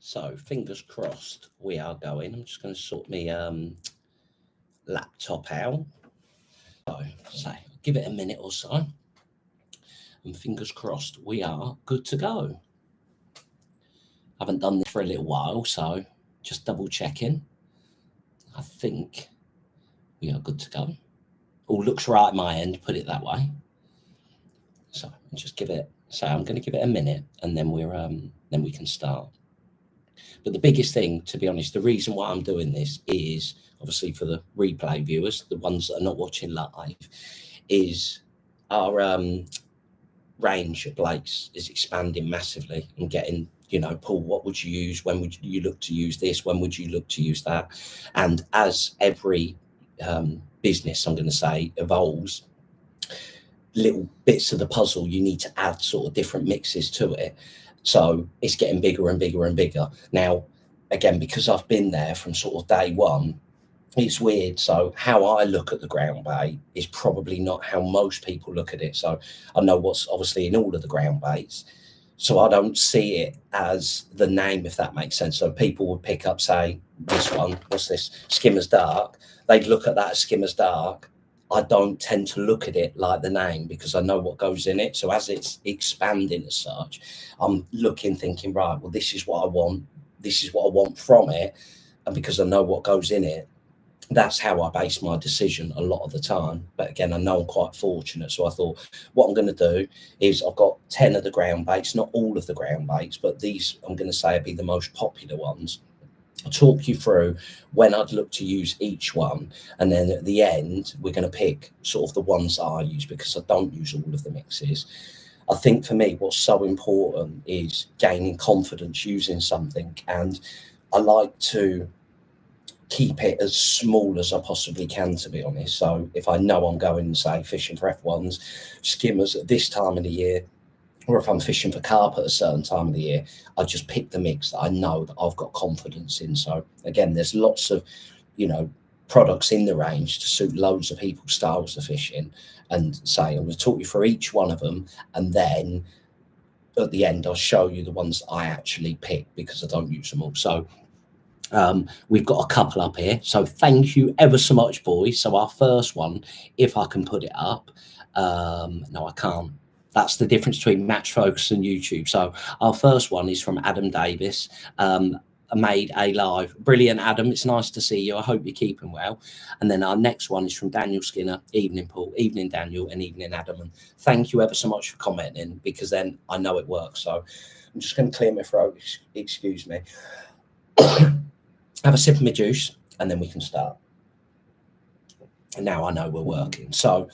So fingers crossed we are going. I'm just going to sort my laptop out. So give it a minute or so. And fingers crossed we are good to go. I haven't done this for a little while, so just double checking. I think we are good to go. All looks right at my end, put it that way. So just give it. So I'm going to give it a minute, and then we can start. But the biggest thing, to be honest, the reason why I'm doing this is obviously for the replay viewers, the ones that are not watching live, is our range of blades is expanding massively and getting, Paul, what would you use? When would you look to use this? When would you look to use that? And as every business, I'm going to say, evolves, little bits of the puzzle, you need to add sort of different mixes to it. So it's getting bigger and bigger and bigger. Now, again, because I've been there from sort of day one, it's weird. So how I look at the Groundbait is probably not how most people look at it. So I know what's obviously in all of the Groundbaits. So I don't see it as the name, if that makes sense. So people would pick up, say, this one, what's this? Skimmer's Dark. They'd look at that as Skimmer's Dark. I don't tend to look at it like the name because I know what goes in it. So as it's expanding as such, I'm looking, thinking, right, well, this is what I want. This is what I want from it. And because I know what goes in it, that's how I base my decision a lot of the time. But again, I know I'm quite fortunate. So I thought what I'm going to do is I've got 10 of the Groundbaits, not all of the Groundbaits, but these I'm going to say will be the most popular ones. I'll talk you through when I'd look to use each one, and then at the end we're going to pick sort of the ones that I use because I don't use all of the mixes. I think for me what's so important is gaining confidence using something, and I like to keep it as small as I possibly can, to be honest. So if I know I'm going, say, fishing for F1s, skimmers at this time of the year, or if I'm fishing for carp at a certain time of the year, I just pick the mix that I know that I've got confidence in. So again, there's lots of, products in the range to suit loads of people's styles of fishing. And say, I'm going to talk you through each one of them. And then at the end, I'll show you the ones that I actually pick because I don't use them all. So we've got a couple up here. So thank you ever so much, boys. So our first one, if I can put it up, no, I can't. That's the difference between Match Focus and YouTube. So our first one is from Adam Davis, made a live. Brilliant, Adam. It's nice to see you. I hope you're keeping well. And then our next one is from Daniel Skinner. Evening, Paul. Evening, Daniel. And evening, Adam. And thank you ever so much for commenting because then I know it works. So I'm just going to clear my throat. Excuse me. Have a sip of my juice and then we can start. And now I know we're working. So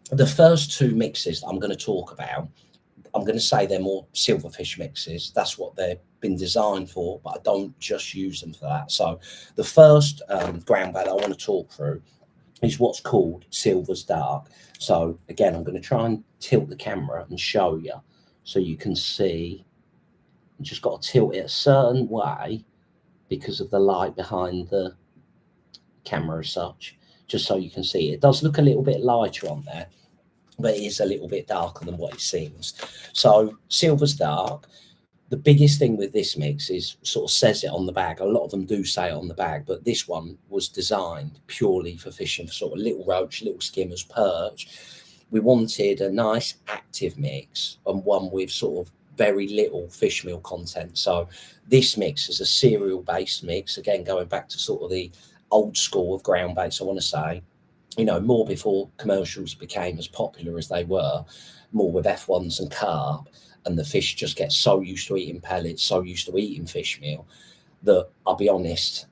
the first two mixes that I'm going to talk about, I'm going to say they're more silverfish mixes. That's what they've been designed for, but I don't just use them for that. So the first Groundbait I want to talk through is what's called Silver's Dark. So again, I'm going to try and tilt the camera and show you so you can see. You just got to tilt it a certain way because of the light behind the camera as such, just so you can see. It does look a little bit lighter on there, but it is a little bit darker than what it seems. So Silver's Dark, the biggest thing with this mix is sort of says it on the bag. A lot of them do say it on the bag, but this one was designed purely for fishing for sort of little roach, little skimmers, perch. We wanted a nice active mix and one with sort of very little fish meal content. So this mix is a cereal based mix, again going back to sort of the old school of Groundbaits, I want to say, more before commercials became as popular as they were, more with F1s and carp, and the fish just get so used to eating pellets, so used to eating fish meal, that I'll be honest,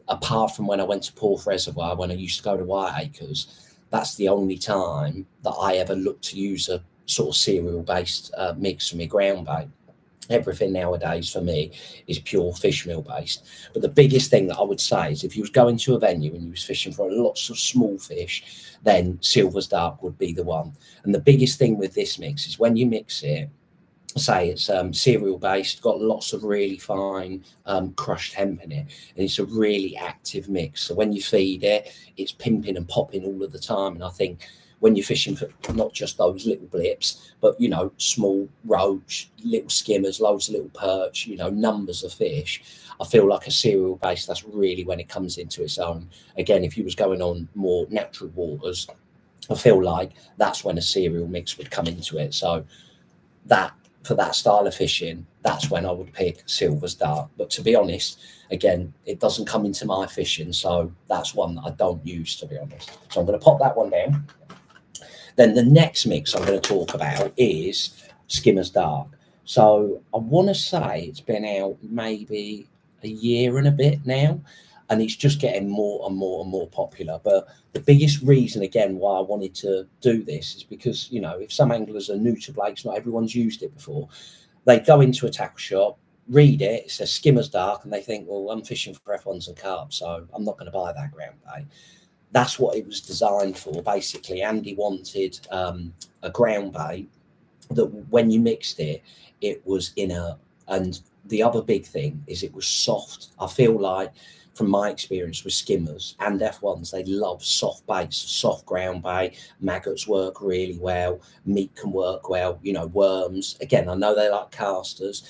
apart from when I went to Porth Reservoir, when I used to go to Whiteacres, that's the only time that I ever looked to use a sort of cereal based mix for my Groundbait. Everything nowadays for me is pure fish meal based. But the biggest thing that I would say is if you was going to a venue and you was fishing for lots of small fish, then Silver's Dark would be the one. And the biggest thing with this mix is when you mix it, say it's cereal based, got lots of really fine crushed hemp in it, and it's a really active mix. So when you feed it, it's pimping and popping all of the time. And I think when you're fishing for not just those little blips, but, you know, small roach, little skimmers, loads of little perch, you know, numbers of fish. I feel like a cereal base, that's really when it comes into its own. Again, if you was going on more natural waters, I feel like that's when a cereal mix would come into it. So that, for that style of fishing, that's when I would pick Silver's Dark. But to be honest, again, it doesn't come into my fishing, so that's one that I don't use, to be honest. So I'm going to pop that one down. Then the next mix I'm going to talk about is Skimmer's Dark. So I want to say it's been out maybe a year and a bit now, and it's just getting more and more and more popular. But the biggest reason, again, why I wanted to do this is because, you know, if some anglers are new to Blake's, not everyone's used it before. They go into a tackle shop, read it, it says Skimmer's Dark, and they think, well, I'm fishing for F1s and carp, so I'm not going to buy that Groundbait. That's what it was designed for. Basically, Andy wanted a Groundbait that when you mixed it, it was inert. And the other big thing is it was soft. I feel like, from my experience with skimmers and F1s, they love soft baits, soft Groundbait. Maggots work really well. Meat can work well. You know, worms. Again, I know they like casters,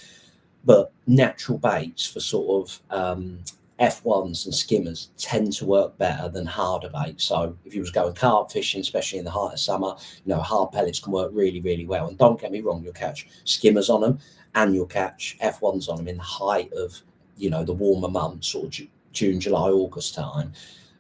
but natural baits for sort of F1s and skimmers tend to work better than harder baits. So if you was going carp fishing, especially in the height of summer, you know, hard pellets can work really, really well. And don't get me wrong, you'll catch skimmers on them and you'll catch F1s on them in the height of, you know, the warmer months, sort of June, July, August time.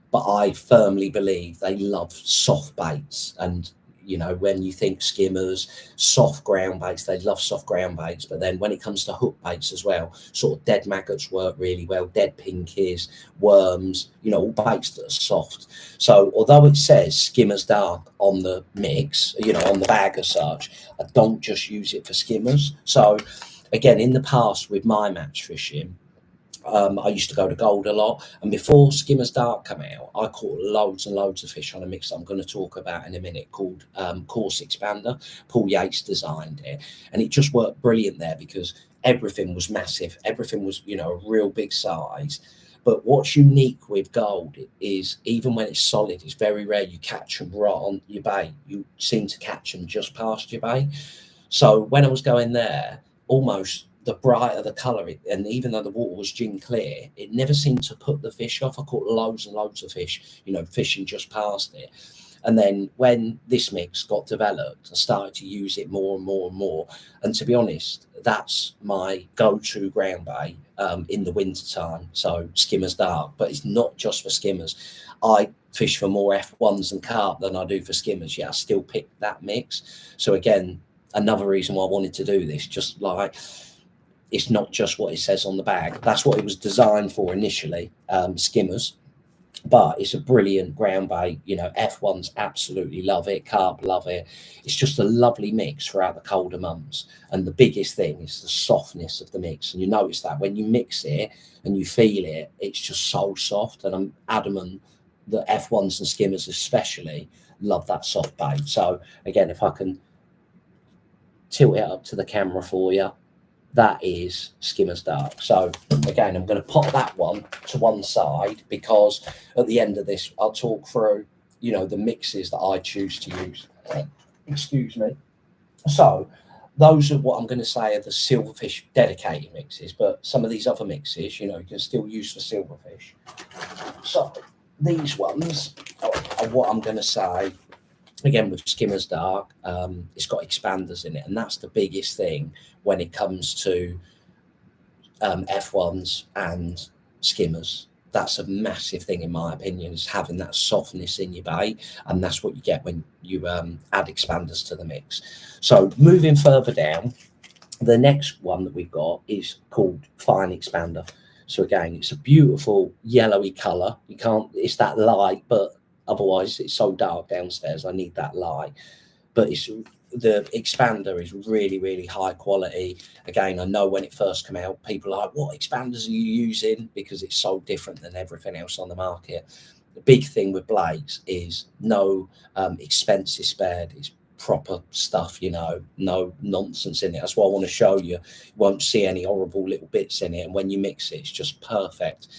But I firmly believe they love soft baits. And, you know, when you think skimmers, soft Groundbaits, they love soft Groundbaits. But then when it comes to hook baits as well, sort of dead maggots work really well, dead pinkies, worms, you know, all baits that are soft. So although it says Skimmer's Dark on the mix, you know, on the bag as such, I don't just use it for skimmers. So again, in the past with my match fishing, I used to go to Gold a lot, and before Skimmer's Dark came out, I caught loads and loads of fish on a mix that I'm going to talk about in a minute called Course Expander. Paul Yates designed it, and it just worked brilliant there because everything was massive. Everything was, you know, a real big size. But what's unique with Gold is even when it's solid, it's very rare you catch them right on your bait. You seem to catch them just past your bait. So when I was going there, almost the brighter the colour, and even though the water was gin clear, it never seemed to put the fish off. I caught loads and loads of fish, you know, fishing just past it. And then when this mix got developed, I started to use it more and more and more. And to be honest, that's my go-to Groundbait in the winter time. So Skimmer's Dark, but it's not just for skimmers. I fish for more F1s and carp than I do for skimmers. Yeah, I still pick that mix. So again, another reason why I wanted to do this, just like, it's not just what it says on the bag. That's what it was designed for initially, skimmers. But it's a brilliant Groundbait. You know, F1s absolutely love it. Carp love it. It's just a lovely mix throughout the colder months. And the biggest thing is the softness of the mix. And you notice that when you mix it and you feel it, it's just so soft. And I'm adamant that F1s and skimmers especially love that soft bait. So again, if I can tilt it up to the camera for you, that is Skimmer's Dark. So again, I'm going to pop that one to one side because at the end of this, I'll talk through, you know, the mixes that I choose to use. Excuse me. So those are what I'm going to say are the silverfish dedicated mixes, but some of these other mixes, you know, you can still use for silverfish. So these ones are what I'm going to say. Again, with Skimmer's Dark, it's got expanders in it, and that's the biggest thing when it comes to F1s and skimmers. That's a massive thing, in my opinion, is having that softness in your bait, and that's what you get when you add expanders to the mix. So moving further down, the next one that we've got is called Fine Expander. So again, it's a beautiful yellowy colour. You can't, it's that light, but otherwise it's so dark downstairs, I need that light. But it's, the expander is really, really high quality. Again, I know when it first came out, people are like, what expanders are you using? Because it's so different than everything else on the market. The big thing with Blake's is no expenses spared. It's proper stuff, you know, no nonsense in it. That's what I want to show you. You won't see any horrible little bits in it. And when you mix it, it's just perfect.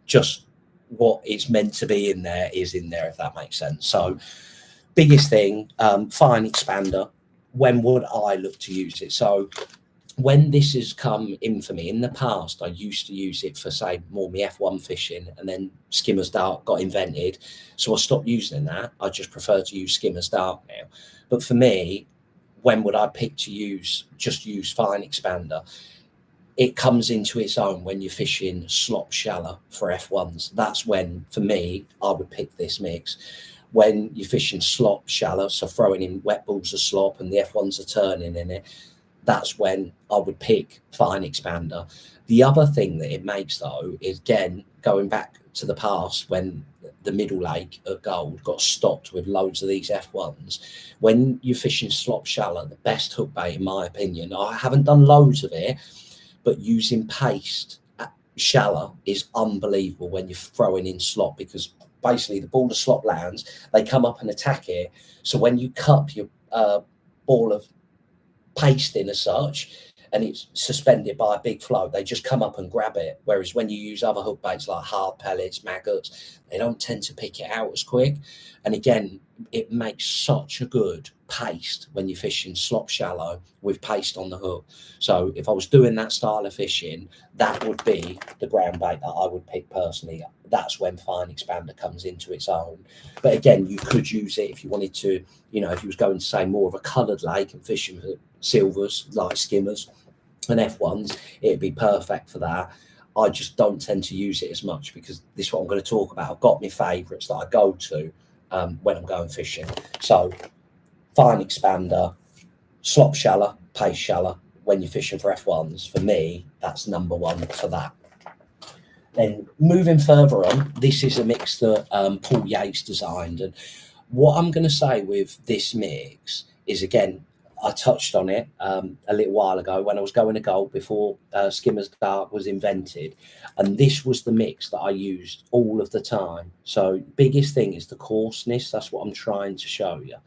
Just what it's meant to be in there is in there, if that makes sense. So biggest thing, fine expander. When would I look to use it? So when this has come in for me in the past, I used to use it for, say, more my F1 fishing, and then skimmer's dart got invented, so I stopped using that. I just prefer to use skimmer's dart now. But for me, when would I pick to use fine expander? It comes into its own when you're fishing slop shallow for F1s. That's when, for me, I would pick this mix. When you're fishing slop shallow, so throwing in wet balls of slop and the F1s are turning in it, that's when I would pick fine expander. The other thing that it makes, though, is, again, going back to the past when the middle lake at Gold got stocked with loads of these F1s. When you're fishing slop shallow, the best hook bait, in my opinion, I haven't done loads of it, but using paste at shallow is unbelievable when you're throwing in slop, because basically the ball of slop lands, they come up and attack it. So when you cup your ball of paste in as such, and it's suspended by a big float, they just come up and grab it. Whereas when you use other hook baits like hard pellets, maggots, they don't tend to pick it out as quick. And again, it makes such a good paste when you're fishing slop shallow with paste on the hook. So if I was doing that style of fishing, that would be the ground bait that I would pick personally. That's when fine expander comes into its own. But again, you could use it if you wanted to, you know, if you was going to, say, more of a coloured lake and fishing for silvers like skimmers and F1s, it'd be perfect for that. I just don't tend to use it as much because this is what I'm going to talk about. I've got my favourites that I go to when I'm going fishing. So fine expander, slop shallow, paste shallow when you're fishing for F1s. For me, that's number one for that. Then moving further on, this is a mix that Paul Yates designed. And what I'm going to say with this mix is, again, I touched on it a little while ago when I was going to Gold before skimmer's dart was invented. And this was the mix that I used all of the time. So biggest thing is the coarseness. That's what I'm trying to show you.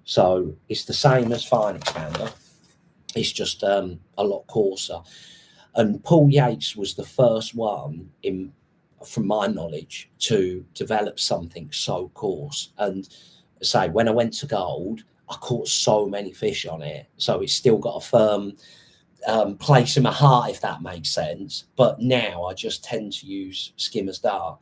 So it's the same as fine expander. It's just a lot coarser. And Paul Yates was the first one, from my knowledge, to develop something so coarse. And say, when I went to Gold, I caught so many fish on it. So it's still got a firm place in my heart, if that makes sense. But now I just tend to use skimmer's dart.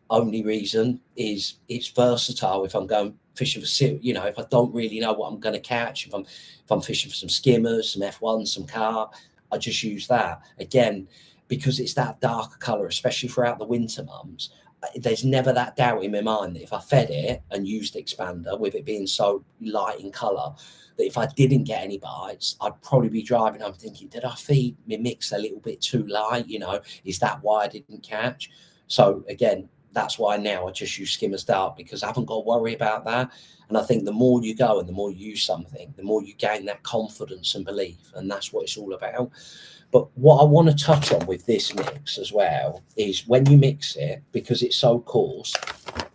Only reason is it's versatile. If I'm going fishing for, you know, if I don't really know what I'm going to catch, if I'm fishing for some skimmers, some F1s, some carp, I just use that. Again, because it's that darker colour, especially throughout the winter months, there's never that doubt in my mind that if I fed it and used expander, with it being so light in colour, that if I didn't get any bites, I'd probably be driving home thinking, did I feed my mix a little bit too light? You know, is that why I didn't catch? So again, that's why now I just use skimmer's dart, because I haven't got to worry about that. And I think the more you go and the more you use something, the more you gain that confidence and belief. And that's what it's all about. But what I want to touch on with this mix as well is when you mix it, because it's so coarse,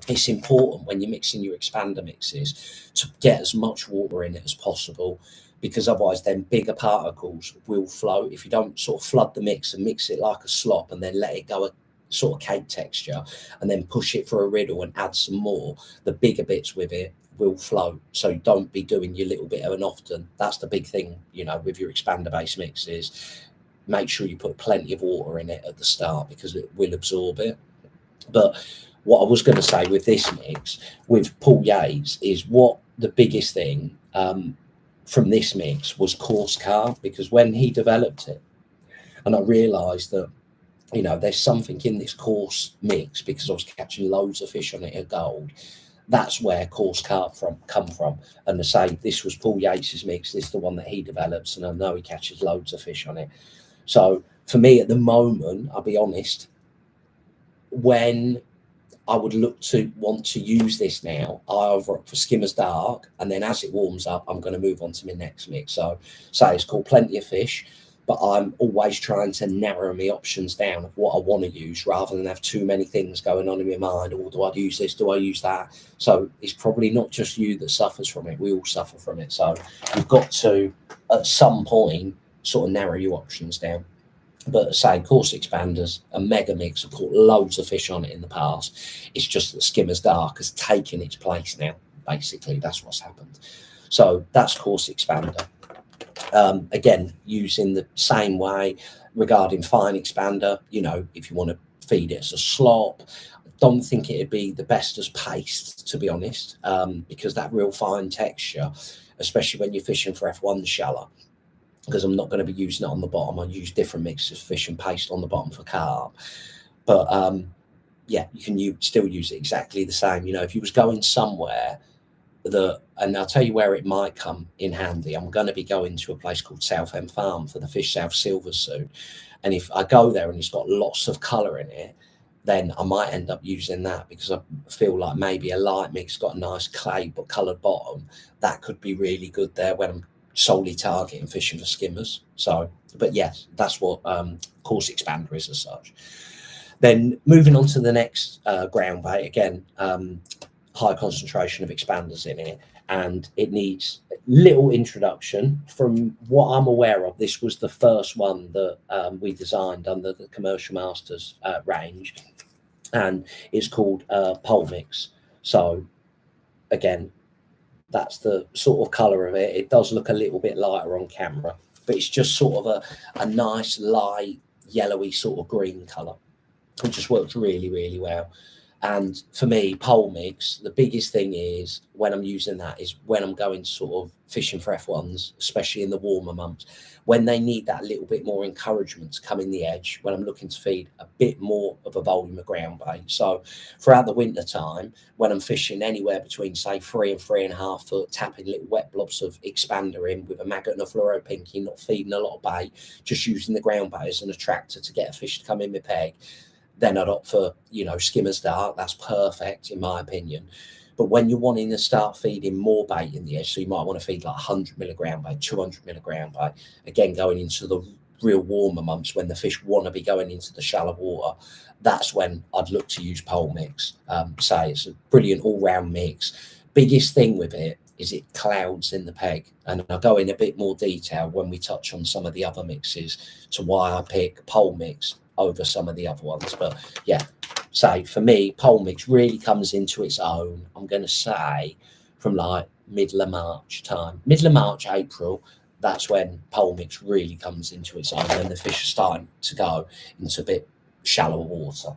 it's important when you're mixing your expander mixes to get as much water in it as possible, because otherwise then bigger particles will float. If you don't sort of flood the mix and mix it like a slop and then let it go a sort of cake texture and then push it for a riddle and add some more, the bigger bits with it will float. So don't be doing your little bit of an often. That's the big thing, you know, with your expander based mixes. Make sure you put plenty of water in it at the start because it will absorb it. But what I was going to say with this mix with Paul Yates is what the biggest thing from this mix was coarse carp, because when he developed it, and I realised that, you know, there's something in this coarse mix because I was catching loads of fish on it at Gold. That's where coarse carp come from. And to say this was Paul Yates's mix, this is the one that he develops, and I know he catches loads of fish on it. So for me at the moment, I'll be honest, when I would look to want to use this now, I either opt for skimmer's dart, and then as it warms up, I'm going to move on to my next mix. So say it's called Plenty of Fish, but I'm always trying to narrow my options down of what I want to use rather than have too many things going on in my mind. Or do I use this? Do I use that? So it's probably not just you that suffers from it. We all suffer from it. So you've got to, at some point, sort of narrow your options down. But say coarse expanders, a mega mix, I've caught loads of fish on it in the past. It's just that skimmer's dark has taken its place now. basically. That's what's happened. So that's course expander. Again, using the same way regarding fine expander, you know, if you want to feed it as a slop, I don't think it'd be the best as paste, to be honest, because that real fine texture, especially when you're fishing for F1 shallow, because I'm not going to be using it on the bottom. I use different mixes of fish and paste on the bottom for carp. But yeah, you can still use it exactly the same. You know, if you was going somewhere and I'll tell you where it might come in handy. I'm going to be going to a place called Southend Farm for the Fish South Silver soon. And if I go there and it's got lots of colour in it, then I might end up using that, because I feel like maybe a light mix got a nice clay but coloured bottom. That could be really good there when I'm solely targeting fishing for skimmers. So, but yes, that's what course expander is as such. Then moving on to the next ground bait, again, high concentration of expanders in it, and it needs little introduction. From what I'm aware of, this was the first one that we designed under the Commercial Masters range, and it's called Pole Mix. So again, that's the sort of colour of it. It does look a little bit lighter on camera, but it's just sort of a nice light yellowy sort of green colour. It just works really, really well. And for me, pole mix, the biggest thing is when I'm using that is when I'm going sort of fishing for F1s, especially in the warmer months, when they need that little bit more encouragement to come in the edge, when I'm looking to feed a bit more of a volume of ground bait. So throughout the winter time, when I'm fishing anywhere between, say, 3 and 3.5 foot, tapping little wet blobs of expander in with a maggot and a fluoro pinky, not feeding a lot of bait, just using the ground bait as an attractor to get a fish to come in my peg, then I'd opt for, you know, Skimmer's Dark. That's perfect in my opinion. But when you're wanting to start feeding more bait in the edge, so you might want to feed like 100 milligram bait, 200 milligram bait, again, going into the real warmer months when the fish want to be going into the shallow water, that's when I'd look to use pole mix. Say it's a brilliant all-round mix. Biggest thing with it is it clouds in the peg. And I'll go in a bit more detail when we touch on some of the other mixes to why I pick pole mix over some of the other ones. But yeah, say for me, pole mix really comes into its own, I'm going to say, from like middle of March time. Middle of March, April, that's when pole mix really comes into its own, and the fish are starting to go into a bit shallower water.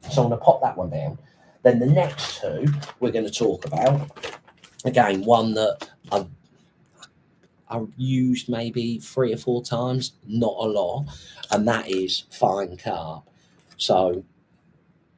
So I'm going to pop that one down. Then the next two we're going to talk about, again, one that I've used maybe 3 or 4 times, not a lot, and that is fine carp. So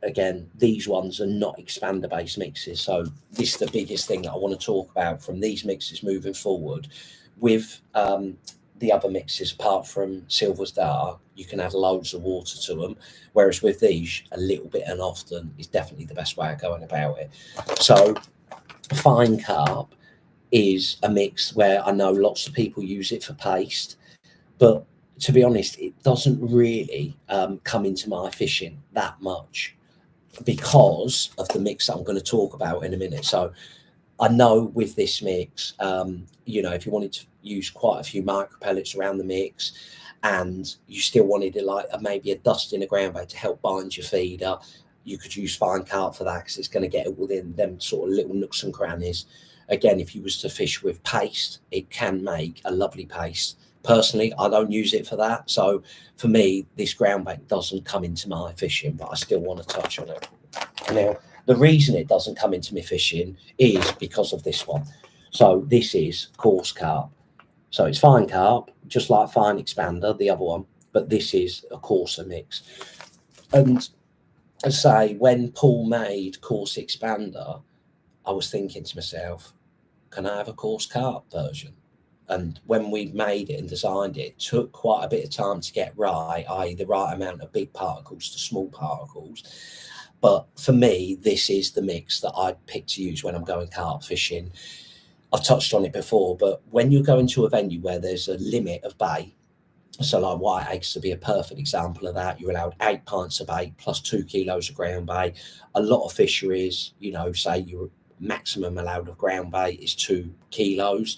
again, these ones are not expander based mixes. So this is the biggest thing that I want to talk about from these mixes moving forward. With the other mixes, apart from Silver's Dark, you can add loads of water to them, whereas with these, a little bit and often is definitely the best way of going about it. So fine carp is a mix where I know lots of people use it for paste, but to be honest, it doesn't really come into my fishing that much because of the mix that I'm going to talk about in a minute. So I know with this mix, you know, if you wanted to use quite a few micro pellets around the mix and you still wanted to like maybe a dust in a ground bait to help bind your feeder, you could use fine carp for that, because it's going to get it within them sort of little nooks and crannies. Again, if you was to fish with paste, it can make a lovely paste. Personally, I don't use it for that. So for me, this ground bait doesn't come into my fishing, but I still want to touch on it. Now, the reason it doesn't come into my fishing is because of this one. So this is coarse carp. So it's fine carp, just like fine expander, the other one, but this is a coarser mix. And as I say, when Paul made coarse expander, I was thinking to myself, can I have a coarse carp version? And when we made it and designed it, it took quite a bit of time to get right, i.e. the right amount of big particles to small particles. But for me, this is the mix that I pick to use when I'm going carp fishing. I've touched on it before, but when you're going to a venue where there's a limit of bait, so like white eggs to be a perfect example of that, you're allowed 8 pints of bait plus 2 kilos of ground bait. A lot of fisheries, you know, say your maximum allowed of ground bait is 2 kilos.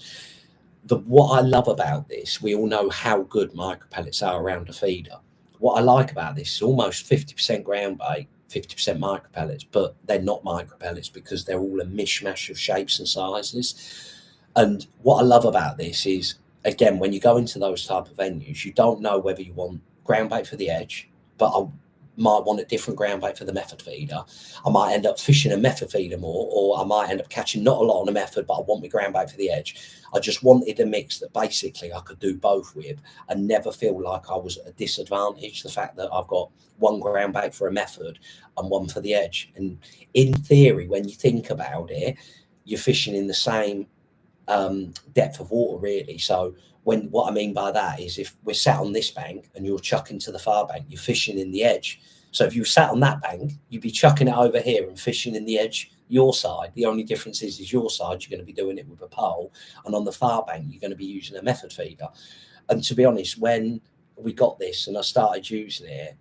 What I love about this, we all know how good micro pellets are around a feeder. What I like about this is almost 50% ground bait, 50% micropellets, but they're not micropellets because they're all a mishmash of shapes and sizes. And what I love about this is, again, when you go into those type of venues, you don't know whether you want ground bait for the edge, but I might want a different ground bait for the method feeder. I might end up fishing a method feeder more, or I might end up catching not a lot on a method, but I want my ground bait for the edge. I just wanted a mix that basically I could do both with and never feel like I was at a disadvantage. The fact that I've got one ground bait for a method and one for the edge. And in theory, when you think about it, you're fishing in the same depth of water, really. So what I mean by that is, if we're sat on this bank and you're chucking to the far bank, you're fishing in the edge. So if you sat on that bank, you'd be chucking it over here and fishing in the edge your side. The only difference is your side, you're going to be doing it with a pole, and on the far bank, you're going to be using a method feeder. And to be honest, when we got this and I started using it,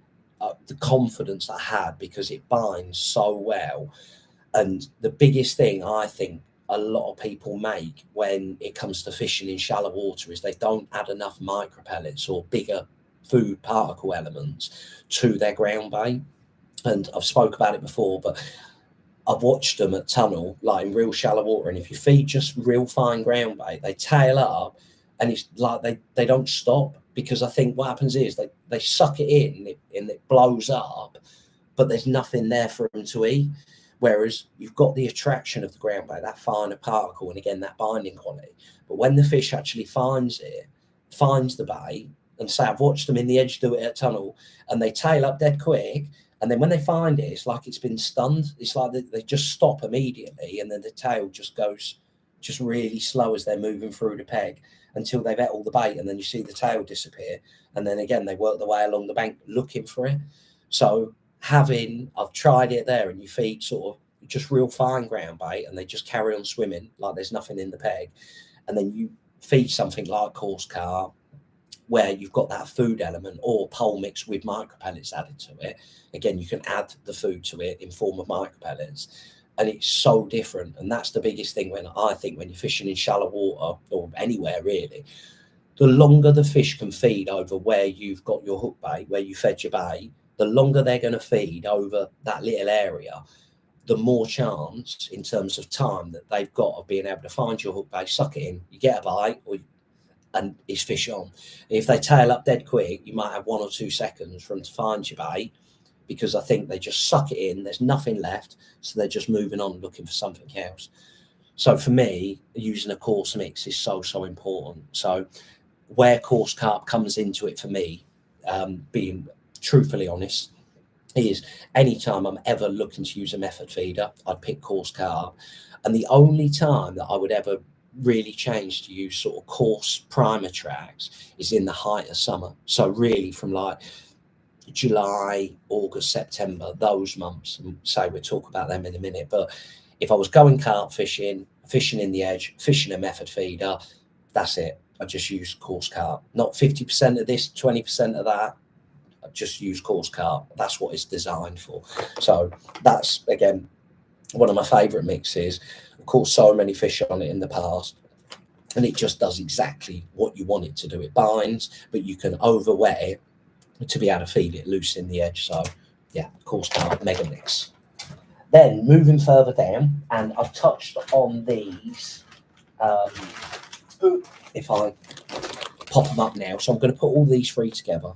the confidence I had, because it binds so well. And the biggest thing I think a lot of people make when it comes to fishing in shallow water is they don't add enough micropellets or bigger food particle elements to their ground bait. And I've spoke about it before, but I've watched them at tunnel, like in real shallow water, and if you feed just real fine ground bait, they tail up, and it's like they don't stop, because I think what happens is they suck it in and it blows up, but there's nothing there for them to eat. Whereas you've got the attraction of the ground bait, that finer particle, and again, that binding quality. But when the fish actually finds the bait, and say I've watched them in the edge do it at tunnel, and they tail up dead quick, and then when they find it, it's like it's been stunned. It's like they just stop immediately, and then the tail just goes just really slow as they're moving through the peg until they've ate all the bait, and then you see the tail disappear. And then again, they work their way along the bank looking for it. So I've tried it there, and you feed sort of just real fine ground bait and they just carry on swimming like there's nothing in the peg. And then you feed something like coarse carp, where you've got that food element, or pole mix with micropellets added to it. Again, you can add the food to it in form of micropellets, and it's so different. And that's the biggest thing when you're fishing in shallow water, or anywhere really, the longer the fish can feed over where you've got your hook bait, where you fed your bait, the longer they're going to feed over that little area, the more chance in terms of time that they've got of being able to find your hook bait, suck it in, you get a bite, and it's fish on. If they tail up dead quick, you might have 1 or 2 seconds for them to find your bait, because I think they just suck it in, there's nothing left, so they're just moving on looking for something else. So for me, using a coarse mix is so important. So where coarse carp comes into it for me, being truthfully honest, is anytime I'm ever looking to use a method feeder, I'd pick coarse carp. And the only time that I would ever really change to use sort of coarse primer tracks is in the height of summer. So really from like July, August, September, those months, and say we'll talk about them in a minute. But if I was going carp fishing in the edge, fishing a method feeder, that's it. I just use coarse carp. Not 50% of this, 20% of that. I just use coarse carp. That's what it's designed for. So that's, again, one of my favourite mixes. I've caught so many fish on it in the past, and it just does exactly what you want it to do. It binds, but you can overwet it to be able to feed it loose in the edge. So yeah, coarse carp mega mix. Then moving further down, and I've touched on these, if I pop them up now. So I'm going to put all these three together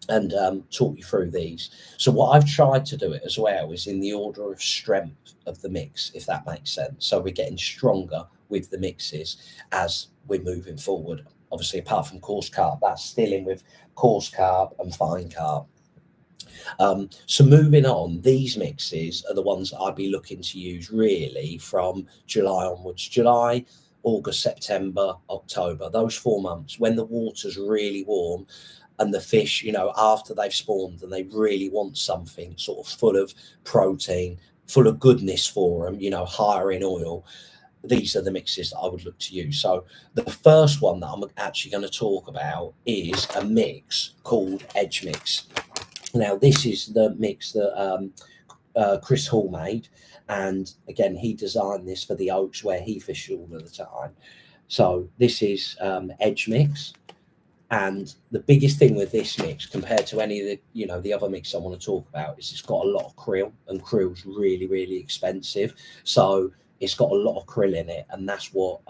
and talk you through these. So what I've tried to do it as well is in the order of strength of the mix, if that makes sense. So we're getting stronger with the mixes as we're moving forward. Obviously, apart from coarse carp, that's still in with coarse carp and fine carp. So moving on, these mixes are the ones that I'd be looking to use really from July onwards. July, August, September, October, those 4 months when the water's really warm and the fish, you know, after they've spawned and they really want something sort of full of protein, full of goodness for them, you know, higher in oil. These are the mixes that I would look to use. So the first one that I'm actually going to talk about is a mix called Edge Mix. Now, this is the mix that Chris Hall made. And again, he designed this for the Oaks where he fished all of the time. So this is Edge Mix. And the biggest thing with this mix compared to any of the, you know, the other mix I want to talk about is it's got a lot of krill, and krill's really, really expensive. So it's got a lot of krill in it, and that's what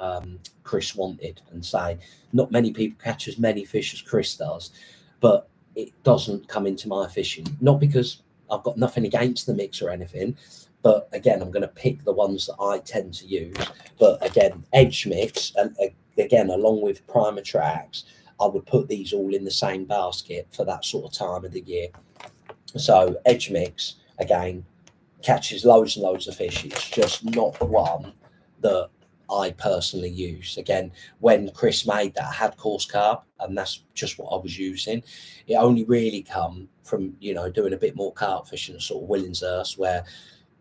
Chris wanted. And say, not many people catch as many fish as Chris does, but it doesn't come into my fishing. Not because I've got nothing against the mix or anything, but again, I'm going to pick the ones that I tend to use. But again, edge mix, and again, along with primer tracks, I would put these all in the same basket for that sort of time of the year. So edge mix, again, catches loads and loads of fish. It's just not one that I personally use. Again, when Chris made that, I had coarse carp, and that's just what I was using. It only really come from, you know, doing a bit more carp fishing at sort of Willingshurst, where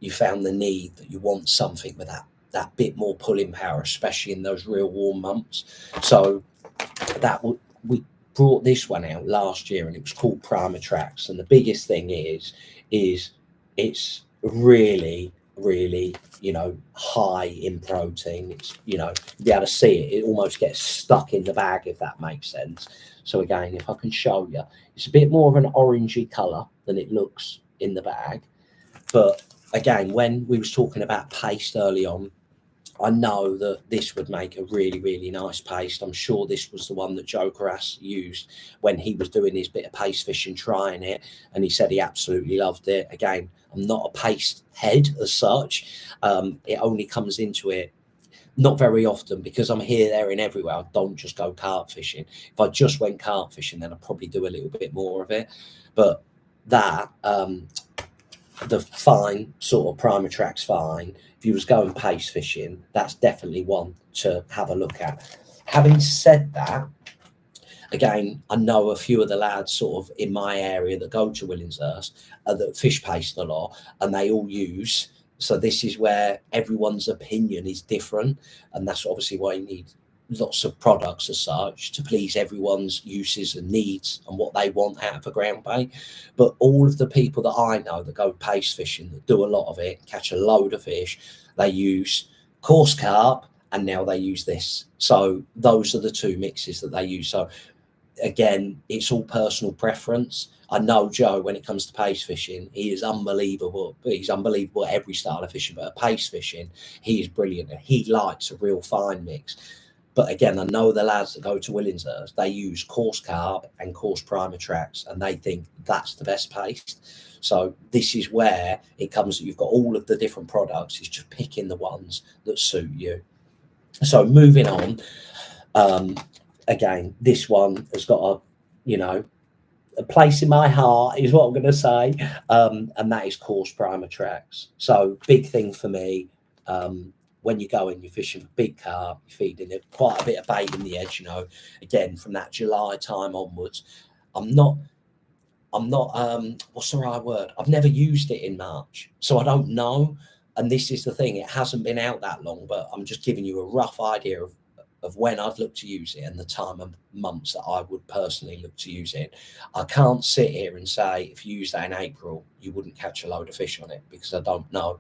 you found the need that you want something with that bit more pulling power, especially in those real warm months. So that we brought this one out last year, and it was called Primer Tracks. And the biggest thing is it's really, really, you know, high in protein. It's, you know, you'll be able to see it. It almost gets stuck in the bag, if that makes sense. So again, if I can show you, it's a bit more of an orangey colour than it looks in the bag. But again, when we was talking about paste early on, I know that this would make a really, really nice paste. I'm sure this was the one that Joe Carras used when he was doing his bit of paste fishing, trying it, and he said he absolutely loved it. Again, I'm not a paste head as such. It only comes into it not very often because I'm here, there, and everywhere. I don't just go carp fishing. If I just went carp fishing, then I'd probably do a little bit more of it. But that, the fine sort of primer tracks fine. If you was going paste fishing, that's definitely one to have a look at. Having said that, again, I know a few of the lads sort of in my area that go to Willingshurst that fish paste a lot, and they all use. So this is where everyone's opinion is different, and that's obviously why you need lots of products as such to please everyone's uses and needs and what they want out of a ground bait. But all of the people that I know that go paste fishing, that do a lot of it, catch a load of fish, they use coarse carp, and now they use this. So those are the two mixes that they use. So again, it's all personal preference. I know Joe, when it comes to paste fishing, he is unbelievable. He's unbelievable at every style of fishing, but at paste fishing, he is brilliant. He likes a real fine mix. But again, I know the lads that go to Willingshurst, they use coarse carp and coarse primer tracks, and they think that's the best paste. So this is where it comes that you've got all of the different products. It's just picking the ones that suit you. So moving on, again, this one has got a, you know, a place in my heart is what I'm going to say, and that is coarse primer tracks. So big thing for me. When you go and you're fishing for big carp, you're feeding it quite a bit of bait in the edge, you know, again, from that July time onwards. I'm not, what's the right word? I've never used it in March, so I don't know. And this is the thing, it hasn't been out that long, but I'm just giving you a rough idea of when I'd look to use it and the time of months that I would personally look to use it. I can't sit here and say, if you use that in April, you wouldn't catch a load of fish on it, because I don't know.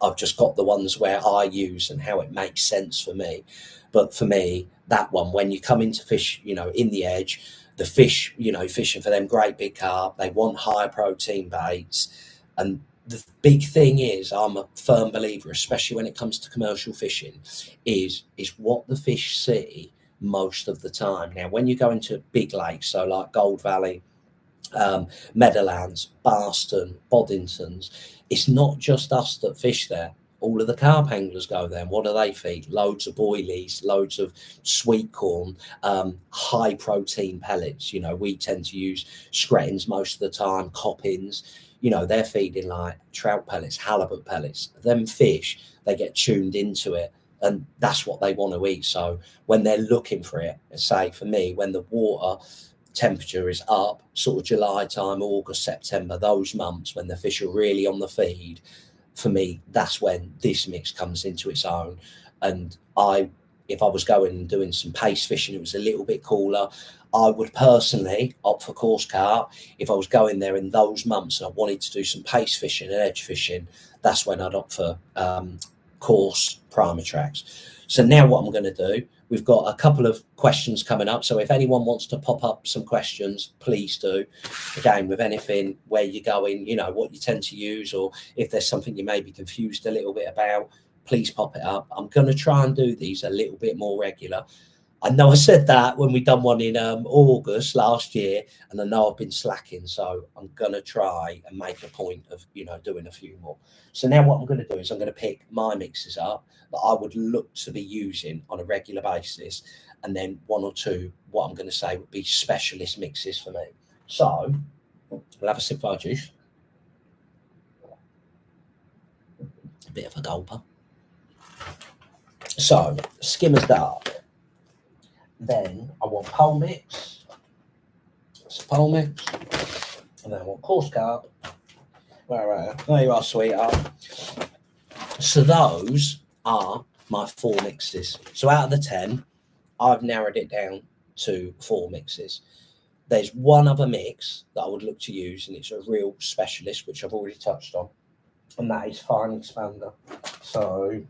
I've just got the ones where I use and how it makes sense for me. But for me, that one, when you come into fish, you know, in the edge, the fish, you know, fishing for them great big carp, they want high protein baits. And the big thing is, I'm a firm believer, especially when it comes to commercial fishing, is what the fish see most of the time. Now, when you go into big lakes, so like Gold Valley, Meadowlands, Barston, Boddingtons, it's not just us that fish there. All of the carp anglers go there, and what do they feed? Loads of boilies, loads of sweet corn, high protein pellets. You know, we tend to use screttins most of the time, coppins. You know, they're feeding like trout pellets, halibut pellets. Them fish, they get tuned into it, and that's what they want to eat. So when they're looking for it, say for me, when the water temperature is up, sort of July time, August, September, those months when the fish are really on the feed, for me, that's when this mix comes into its own. And if I was going and doing some paste fishing, it was a little bit cooler, I would personally opt for coarse carp. If I was going there in those months and I wanted to do some paste fishing and edge fishing, that's when I'd opt for coarse primer tracks. So now what I'm going to do, We've got a couple of questions coming up. So if anyone wants to pop up some questions, please do. Again, with anything, where you're going, you know, what you tend to use, or if there's something you may be confused a little bit about, please pop it up. I'm going to try and do these a little bit more regular. I know I said that when we done one in August last year, and I know I've been slacking, so I'm going to try and make a point of, you know, doing a few more. So now what I'm going to do is I'm going to pick my mixes up that I would look to be using on a regular basis, and then one or two, what I'm going to say would be specialist mixes for me. So we'll have a sip of our juice. A bit of a gulper. So Skimmer's Dark. Then I want pole mix. It's a pole mix. And then I want coarse carb. There you are, sweetheart. So those are my 4 mixes. So out of the 10, I've narrowed it down to 4 mixes. There's one other mix that I would look to use, and it's a real specialist, which I've already touched on, and that is Fine Expander. So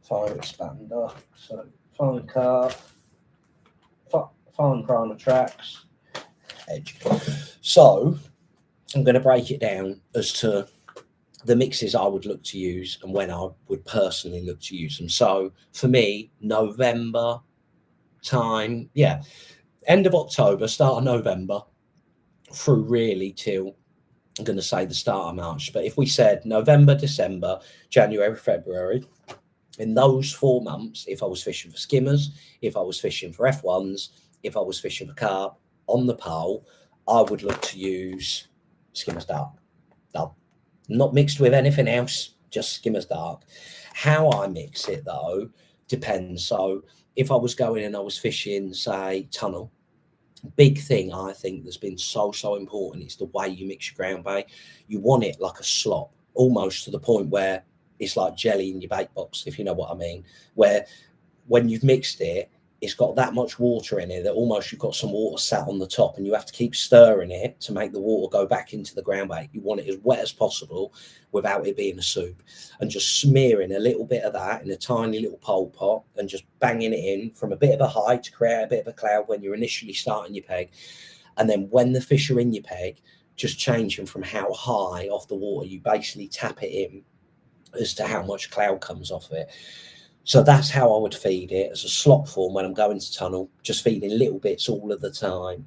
Fine Expander. So Fine Carb, Fine Primer Tracks, Edge. So I'm going to break it down as to the mixes I would look to use and when I would personally look to use them. So for me, November time, end of October, start of November, through really till, I'm going to say, the start of March. But if we said November, December, January, February, in those 4 months, if I was fishing for skimmers, if I was fishing for F1s, if I was fishing for carp on the pole, I would look to use Skimmer's Dark. No, not mixed with anything else, just Skimmer's Dark. How I mix it, though, depends. So if I was going and I was fishing, say, tunnel, big thing I think that's been so important is the way you mix your ground bait. You want it like a slop, almost to the point where it's like jelly in your bait box, if you know what I mean, where when you've mixed it, it's got that much water in it that almost you've got some water sat on the top, and you have to keep stirring it to make the water go back into the ground bait. You want it as wet as possible without it being a soup, and just smearing a little bit of that in a tiny little pole pot and just banging it in from a bit of a height to create a bit of a cloud when you're initially starting your peg. And then when the fish are in your peg, just changing from how high off the water, you basically tap it in as to how much cloud comes off it. So that's how I would feed it, as a slop form when I'm going to tunnel, just feeding little bits all of the time.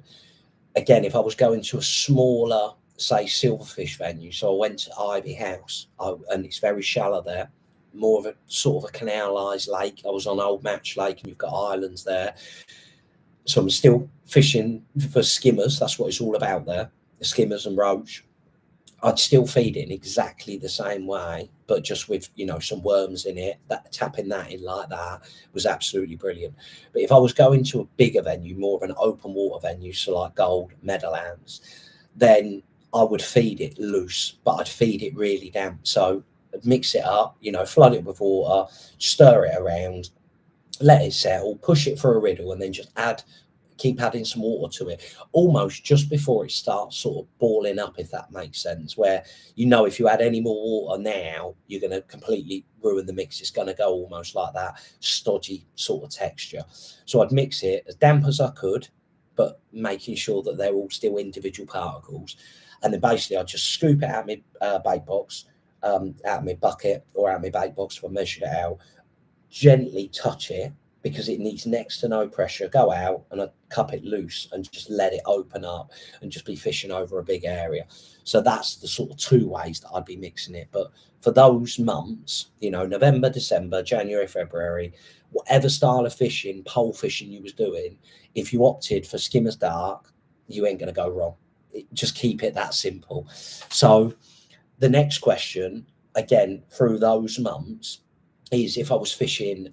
Again, if I was going to a smaller, say, silverfish venue, so I went to Ivy House, and it's very shallow there, more of a sort of a canalised lake. I was on Old Match Lake, and you've got islands there. So I'm still fishing for skimmers. That's what it's all about there, the skimmers and roach. I'd still feed it in exactly the same way, but just with, you know, some worms in it. That tapping that in like that was absolutely brilliant. But if I was going to a bigger venue, more of an open water venue, so like Gold, Meadowlands, then I would feed it loose, but I'd feed it really damp. So I'd mix it up, you know, flood it with water, stir it around, let it settle, push it for a riddle, and then just keep adding some water to it, almost just before it starts sort of balling up, if that makes sense, where, you know, if you add any more water now, you're going to completely ruin the mix. It's going to go almost like that stodgy sort of texture. So I'd mix it as damp as I could, but making sure that they're all still individual particles. And then basically I'd just scoop it out of my bait box, out of my bucket, or out of my bait box if I measured it out, gently touch it, because it needs next to no pressure, go out and I cup it loose and just let it open up and just be fishing over a big area. So that's the sort of 2 ways that I'd be mixing it. But for those months, you know, November, December, January, February, whatever style of fishing, pole fishing you was doing, if you opted for Skimmer's Dark, you ain't going to go wrong. Just keep it that simple. So the next question, again, through those months, is if I was fishing,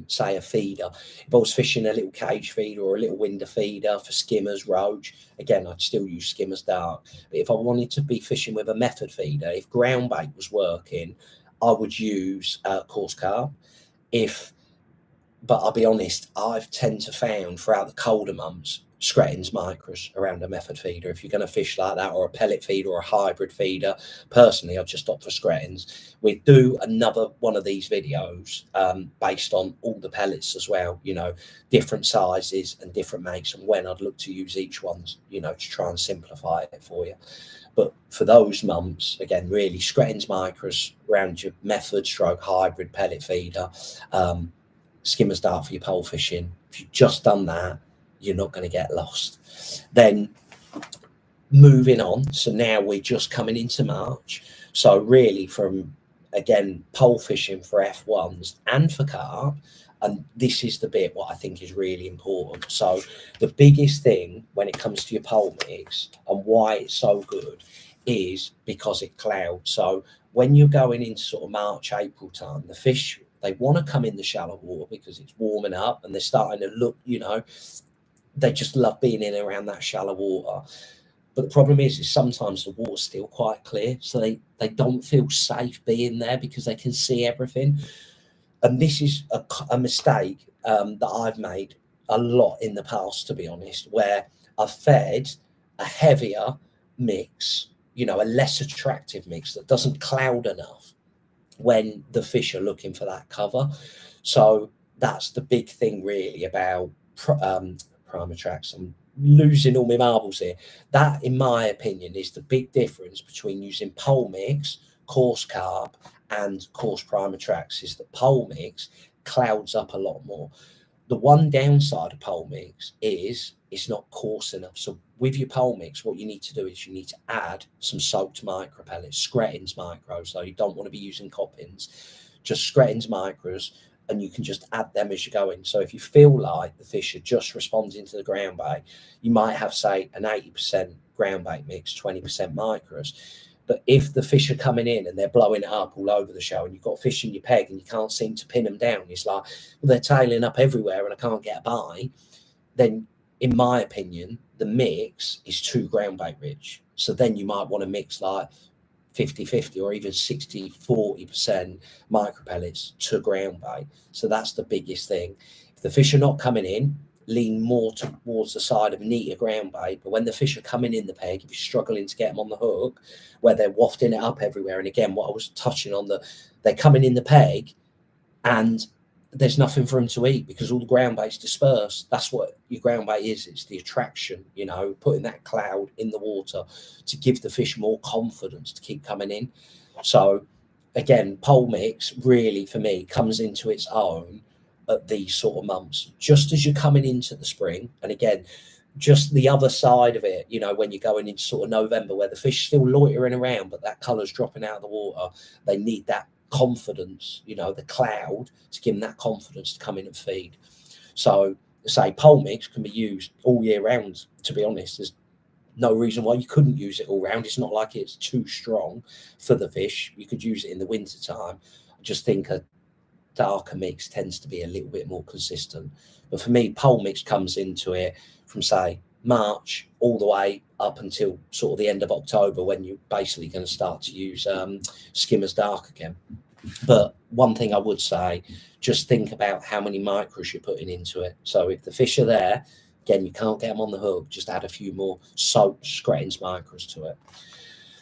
say, a feeder, if I was fishing a little cage feeder or a little window feeder for skimmers, roach, again, I'd still use Skimmer's Dark. But if I wanted to be fishing with a method feeder, if ground bait was working, I would use coarse carb. But I'll be honest, I've tend to found throughout the colder months, Scretins micros around a method feeder if you're going to fish like that, or a pellet feeder or a hybrid feeder. Personally, I'd just opt for Scretins. We do another one of these videos based on all the pellets as well, you know, different sizes and different makes, and when I'd look to use each one, you know, to try and simplify it for you. But for those months, again, really Scretins micros around your method stroke hybrid pellet feeder, skimmer's dart for your pole fishing. If you've just done that, you're not going to get lost. Then moving on, so now we're just coming into March. So really from, again, pole fishing for F1s and for carp, and this is the bit what I think is really important. So the biggest thing when it comes to your pole mix and why it's so good is because it clouds. So when you're going into sort of March, April time, the fish, they want to come in the shallow water because it's warming up and they're starting to look, you know, they just love being in and around that shallow water. But the problem is sometimes the water's still quite clear, so they don't feel safe being there because they can see everything. And this is a mistake that I've made a lot in the past, to be honest, where I've fed a heavier mix, you know, a less attractive mix that doesn't cloud enough when the fish are looking for that cover. So that's the big thing really about primer tracks. I'm losing all my marbles here. That, in my opinion, is the big difference between using pole mix, coarse carp, and coarse primer tracks, is the pole mix clouds up a lot more. The one downside of pole mix is it's not coarse enough. So with your pole mix, what you need to do is you need to add some soaked micro pellets, Scretins micros. So you don't want to be using coppins, just Scretins micros, and you can just add them as you go in. So if you feel like the fish are just responding to the ground bait, you might have, say, an 80% ground bait mix, 20% micros. But if the fish are coming in and they're blowing it up all over the show and you've got fish in your peg and you can't seem to pin them down, it's like, well, they're tailing up everywhere and I can't get a bite, then in my opinion, the mix is too ground bait rich. So then you might want to mix like 50-50 or even 60-40% micro pellets to ground bait. So that's the biggest thing. If the fish are not coming in, lean more towards the side of neater ground bait. But when the fish are coming in the peg, if you're struggling to get them on the hook, where they're wafting it up everywhere, and again, what I was touching on, they're coming in the peg and there's nothing for them to eat because all the ground bait's dispersed. That's what your ground bait is. It's the attraction, you know, putting that cloud in the water to give the fish more confidence to keep coming in. So again, pole mix really for me comes into its own at these sort of months, just as you're coming into the spring. And again, just the other side of it, you know, when you're going into sort of November where the fish still loitering around, but that colour's dropping out of the water, they need that confidence, you know, the cloud to give them that confidence to come in and feed. So say pole mix can be used all year round, to be honest. There's no reason why you couldn't use it all round. It's not like it's too strong for the fish. You could use it in the winter time. I just think a darker mix tends to be a little bit more consistent. But for me, pole mix comes into it from, say, March all the way up until sort of the end of October, when you're basically going to start to use skimmer's dark again. But one thing I would say, just think about how many micros you're putting into it. So if the fish are there, again, you can't get them on the hook, just add a few more soaked Scretins micros to it.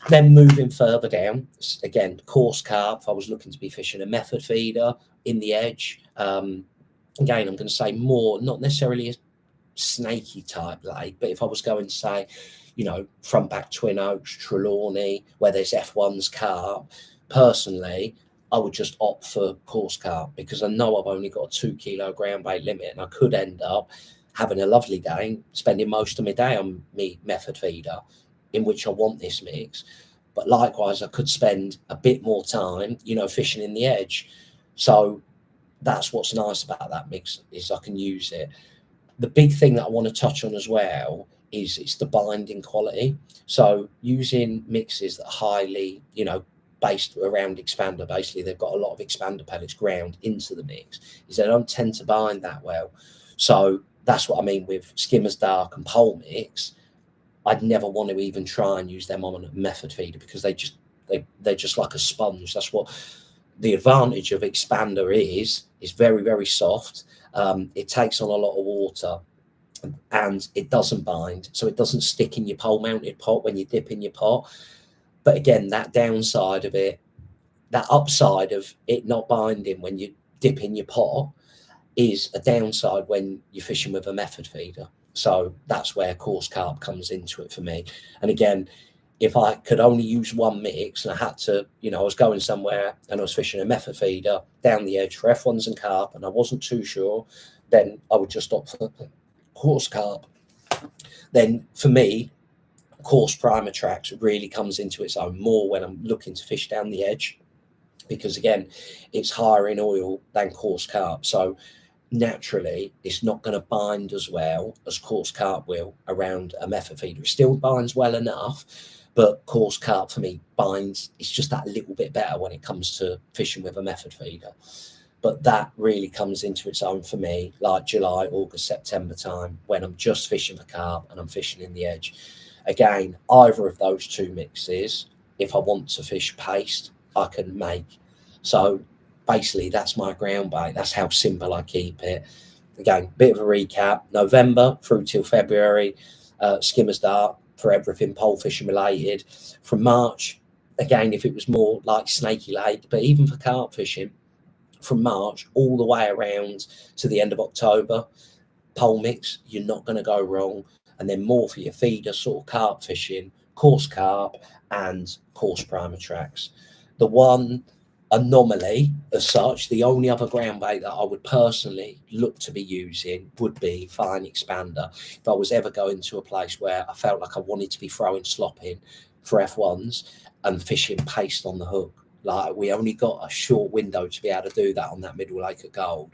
Then moving further down, again, coarse carp, if I was looking to be fishing a method feeder in the edge, again, I'm going to say more, not necessarily a snaky type lake, but if I was going to say, you know, front back Twin Oaks, Trelawney, where there's F1s carp, personally, I would just opt for coarse carp because I know I've only got a 2 kilo ground bait limit and I could end up having a lovely day, spending most of my day on me method feeder, in which I want this mix. But likewise, I could spend a bit more time, you know, fishing in the edge. So that's what's nice about that mix, is I can use it. The big thing that I want to touch on as well is it's the binding quality. So using mixes that are highly, you know, based around expander, basically they've got a lot of expander pellets ground into the mix, is they don't tend to bind that well. So that's what I mean with skimmer's dark and pole mix. I'd never want to even try and use them on a method feeder because they're just like a sponge. That's what the advantage of expander is very, very soft. It takes on a lot of water. and it doesn't bind, so it doesn't stick in your pole mounted pot when you dip in your pot. But again, that downside of it, that upside of it not binding when you dip in your pot, is a downside when you're fishing with a method feeder. So that's where coarse carp comes into it for me. And again, if I could only use one mix and I had to, I was going somewhere and I was fishing a method feeder down the edge for F1s and carp and I wasn't too sure, then I would just opt for coarse carp. Then for me, coarse primer tracks really comes into its own more when I'm looking to fish down the edge, because again, it's higher in oil than coarse carp. So naturally, it's not going to bind as well as coarse carp will around a method feeder. It still binds well enough, but coarse carp for me binds, it's just that little bit better when it comes to fishing with a method feeder. But that really comes into its own for me, like July, August, September time, when I'm just fishing for carp and I'm fishing in the edge. Again, either of those two mixes, if I want to fish paste, I can make. So basically, that's my ground bait. That's how simple I keep it. Again, bit of a recap. November through till February, skimmer's dart for everything pole fishing related. From March, again, if it was more like Snaky Lake, but even for carp fishing, from March all the way around to the end of October, pole mix, you're not going to go wrong. And then more for your feeder sort of carp fishing, coarse carp and coarse primer tracks. The one anomaly as such, the only other ground bait that I would personally look to be using would be fine expander. If I was ever going to a place where I felt like I wanted to be throwing slop in for F1s and fishing paste on the hook, like we only got a short window to be able to do that on that middle lake at Gold.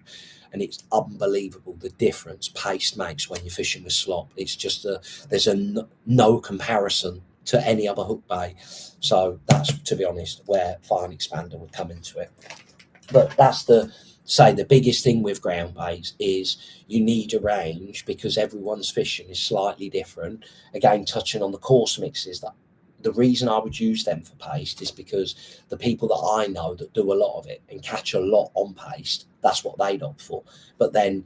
And it's unbelievable the difference paste makes when you're fishing with slop. It's just there's no comparison to any other hook bait. So that's, to be honest, where fine expander would come into it. But that's the biggest thing with ground baits is you need a range, because everyone's fishing is slightly different. Again, touching on the coarse mixes, that the reason I would use them for paste is because the people that I know that do a lot of it and catch a lot on paste, that's what they'd opt for. But then,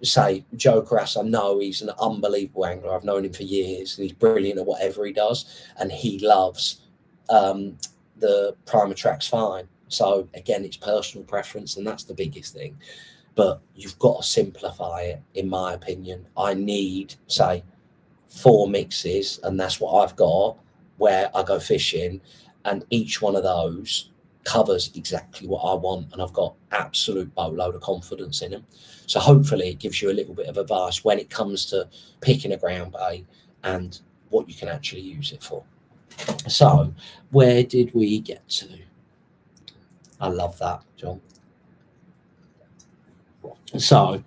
say, Joe Carras, I know he's an unbelievable angler. I've known him for years. He's brilliant at whatever he does, and he loves the primer tracks fine. So again, it's personal preference, and that's the biggest thing. But you've got to simplify it, in my opinion. I need, say, 4 mixes, and that's what I've got, where I go fishing, and each one of those covers exactly what I want, and I've got absolute boatload of confidence in them. So hopefully it gives you a little bit of advice when it comes to picking a ground bait and what you can actually use it for. So where did we get to? I love that, John. So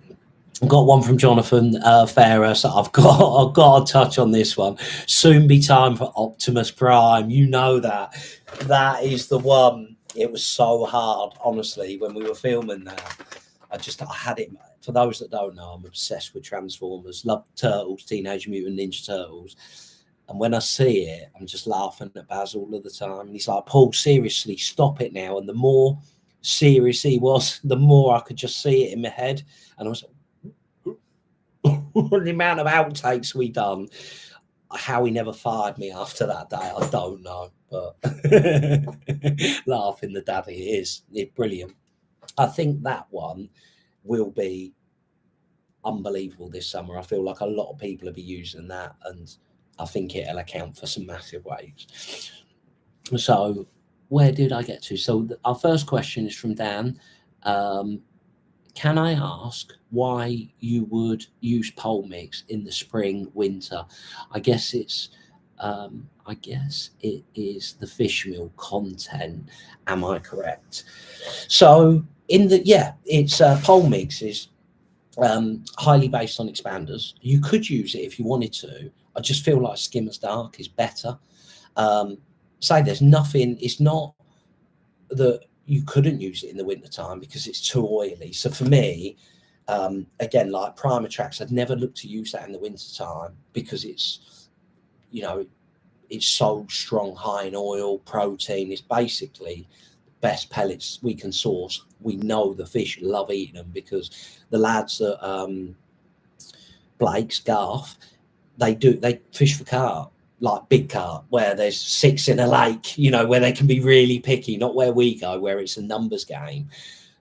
I've got one from Jonathan Farrer, so I've got to touch on this one. Soon be time for Optimus Prime. You know that is the one. It was so hard, honestly, when we were filming that. I had it. For those that don't know, I'm obsessed with Transformers. Love Turtles, Teenage Mutant Ninja Turtles. And when I see it, I'm just laughing at Baz all of the time. And he's like, Paul, seriously, stop it now. And the more serious he was, the more I could just see it in my head. And I was the amount of outtakes we done, how he never fired me after that day, I don't know, but laughing the daddy is brilliant. I think that one will be unbelievable this summer. I feel like a lot of people will be using that, and I think it'll account for some massive waves. So where did I get to? So our first question is from Dan. Can I ask why you would use pole mix in the spring, winter? I guess it is the fish meal content. Am I correct? So it's pole mix is highly based on expanders. You could use it if you wanted to. I just feel like Skimmer's Dark is better. Say there's nothing. It's not that you couldn't use it in the winter time because it's too oily. So for me, again, like primer tracks, I'd never look to use that in the winter time because it's so strong, high in oil, protein. It's basically the best pellets we can source. We know the fish love eating them because the lads that Blake's, Garth, they fish for carp, like big carp, where there's 6 in a lake, you know, where they can be really picky, not where we go, where it's a numbers game.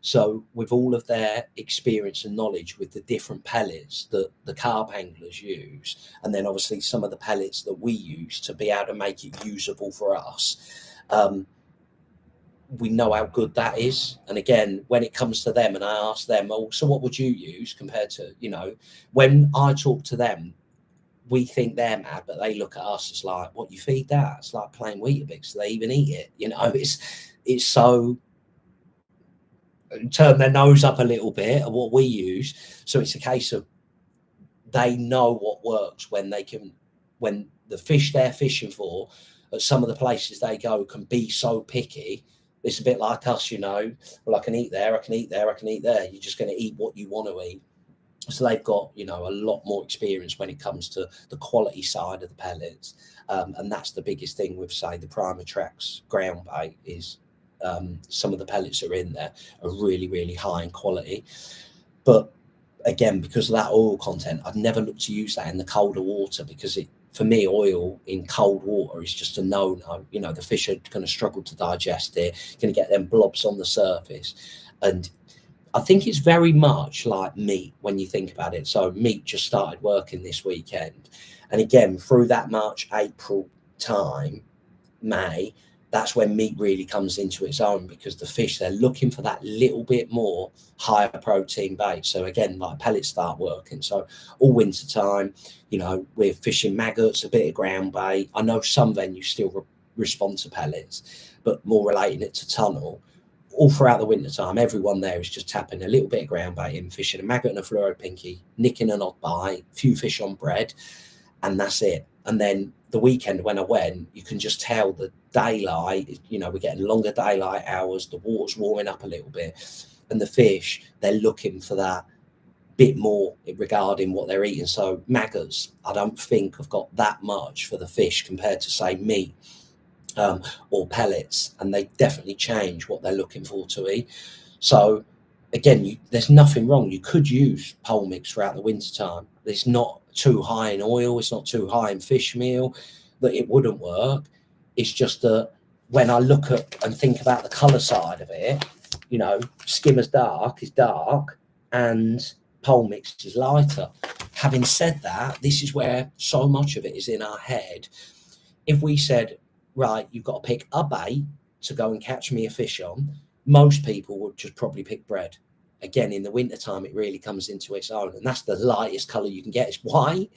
So with all of their experience and knowledge with the different pellets that the carp anglers use, and then obviously some of the pellets that we use to be able to make it usable for us, we know how good that is. And again, when it comes to them and I ask them, oh, so what would you use compared to, you know, when I talk to them, we think they're mad, but they look at us as like, what, you feed that? It's like plain Weetabix. Do they even eat it? You know, it's so, turn their nose up a little bit at what we use. So it's a case of they know what works when the fish they're fishing for at some of the places they go can be so picky. It's a bit like us, you know, well, I can eat there, I can eat there, I can eat there. You're just going to eat what you want to eat. So they've got, you know, a lot more experience when it comes to the quality side of the pellets. And that's the biggest thing with, say, the Primatrax Groundbait is some of the pellets that are in there are really, really high in quality. But again, because of that oil content, I'd never look to use that in the colder water, because for me, oil in cold water is just a no-no. You know, the fish are going to struggle to digest it, going to get them blobs on the surface. And I think it's very much like meat when you think about it. So meat just started working this weekend. And again, through that March, April time, May, that's when meat really comes into its own, because the fish, they're looking for that little bit more higher protein bait. So again, like pellets start working. So all winter time, you know, we're fishing maggots, a bit of ground bait. I know some venues still respond to pellets, but more relating it to tunnel. All throughout the winter time, everyone there is just tapping a little bit of ground bait in, fishing a maggot and a fluoro pinky, nicking an odd bite, few fish on bread, and that's it. And then the weekend when I went, you can just tell the daylight, you know, we're getting longer daylight hours, the water's warming up a little bit, and the fish, they're looking for that bit more regarding what they're eating. So maggots, I don't think have got that much for the fish compared to, say, meat or pellets, and they definitely change what they're looking for to eat. So again, there's nothing wrong. You could use pole mix throughout the winter time. It's not too high in oil, it's not too high in fish meal that it wouldn't work. It's just that when I look at and think about the colour side of it, you know, Skimmer's Dark is dark and pole mix is lighter. Having said that, this is where so much of it is in our head. If we said, right, you've got to pick a bait to go and catch me a fish on, most people would just probably pick bread. Again, in the wintertime, it really comes into its own, and that's the lightest colour you can get. It's white,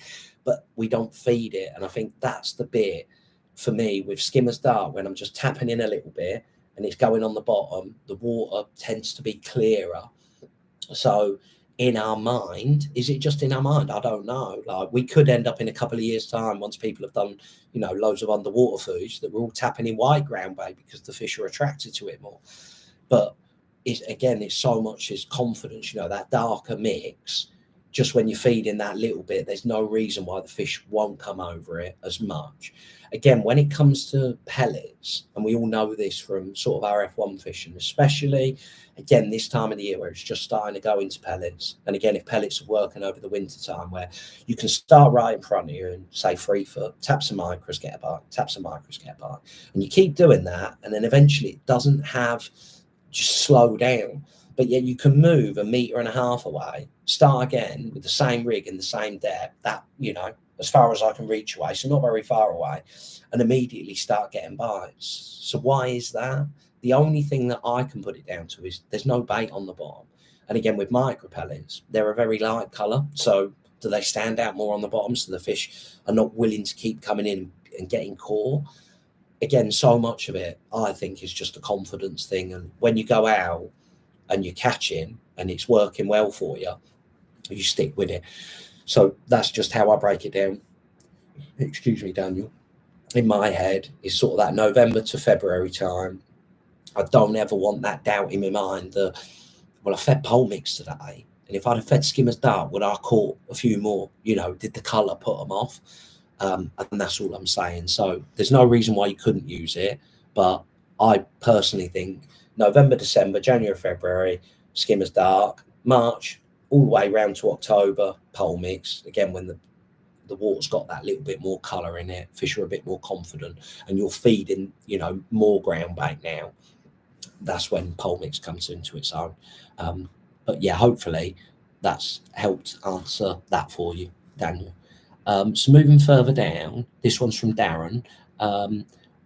but we don't feed it. And I think that's the bit for me with Skimmer's Dark, when I'm just tapping in a little bit and it's going on the bottom, the water tends to be clearer. So in our mind, is it just in our mind? I don't know. Like, we could end up in a couple of years' time, once people have done, you know, loads of underwater foods, that we're all tapping in white ground bait because the fish are attracted to it more. But it's so much as confidence, you know, that darker mix. Just when you're feeding that little bit, there's no reason why the fish won't come over it as much. Again, when it comes to pellets, and we all know this from sort of our F1 fishing, especially, again, this time of the year where it's just starting to go into pellets. And again, if pellets are working over the winter time, where you can start right in front of you and say 3 foot, tap some micros, get a bite, tap some micros, get a bite. And you keep doing that, and then eventually it doesn't have just slow down. But yet you can move 1.5 meters away, start again with the same rig and the same depth, that, you know, as far as I can reach away, so not very far away, and immediately start getting bites. So why is that? The only thing that I can put it down to is there's no bait on the bottom. And again, with micro pellets, they're a very light colour. So do they stand out more on the bottom, so the fish are not willing to keep coming in and getting caught? Again, so much of it, I think, is just a confidence thing. And when you go out and you're catching and it's working well for you, you stick with it. So that's just how I break it down. Excuse me, Daniel. In my head, is sort of that November to February time. I don't ever want that doubt in my mind that, well, I fed pole mix today, and if I'd have fed Skimmer's Dark, would I caught a few more? You know, did the colour put them off? And that's all I'm saying. So there's no reason why you couldn't use it, but I personally think November, December, January, February, Skimmer's Dark, March, all the way round to October, pole mix. Again, when the water's got that little bit more colour in it, fish are a bit more confident, and you're feeding, you know, more ground bait now. That's when pole mix comes into its own. But yeah, hopefully that's helped answer that for you, Daniel. So moving further down, this one's from Darren.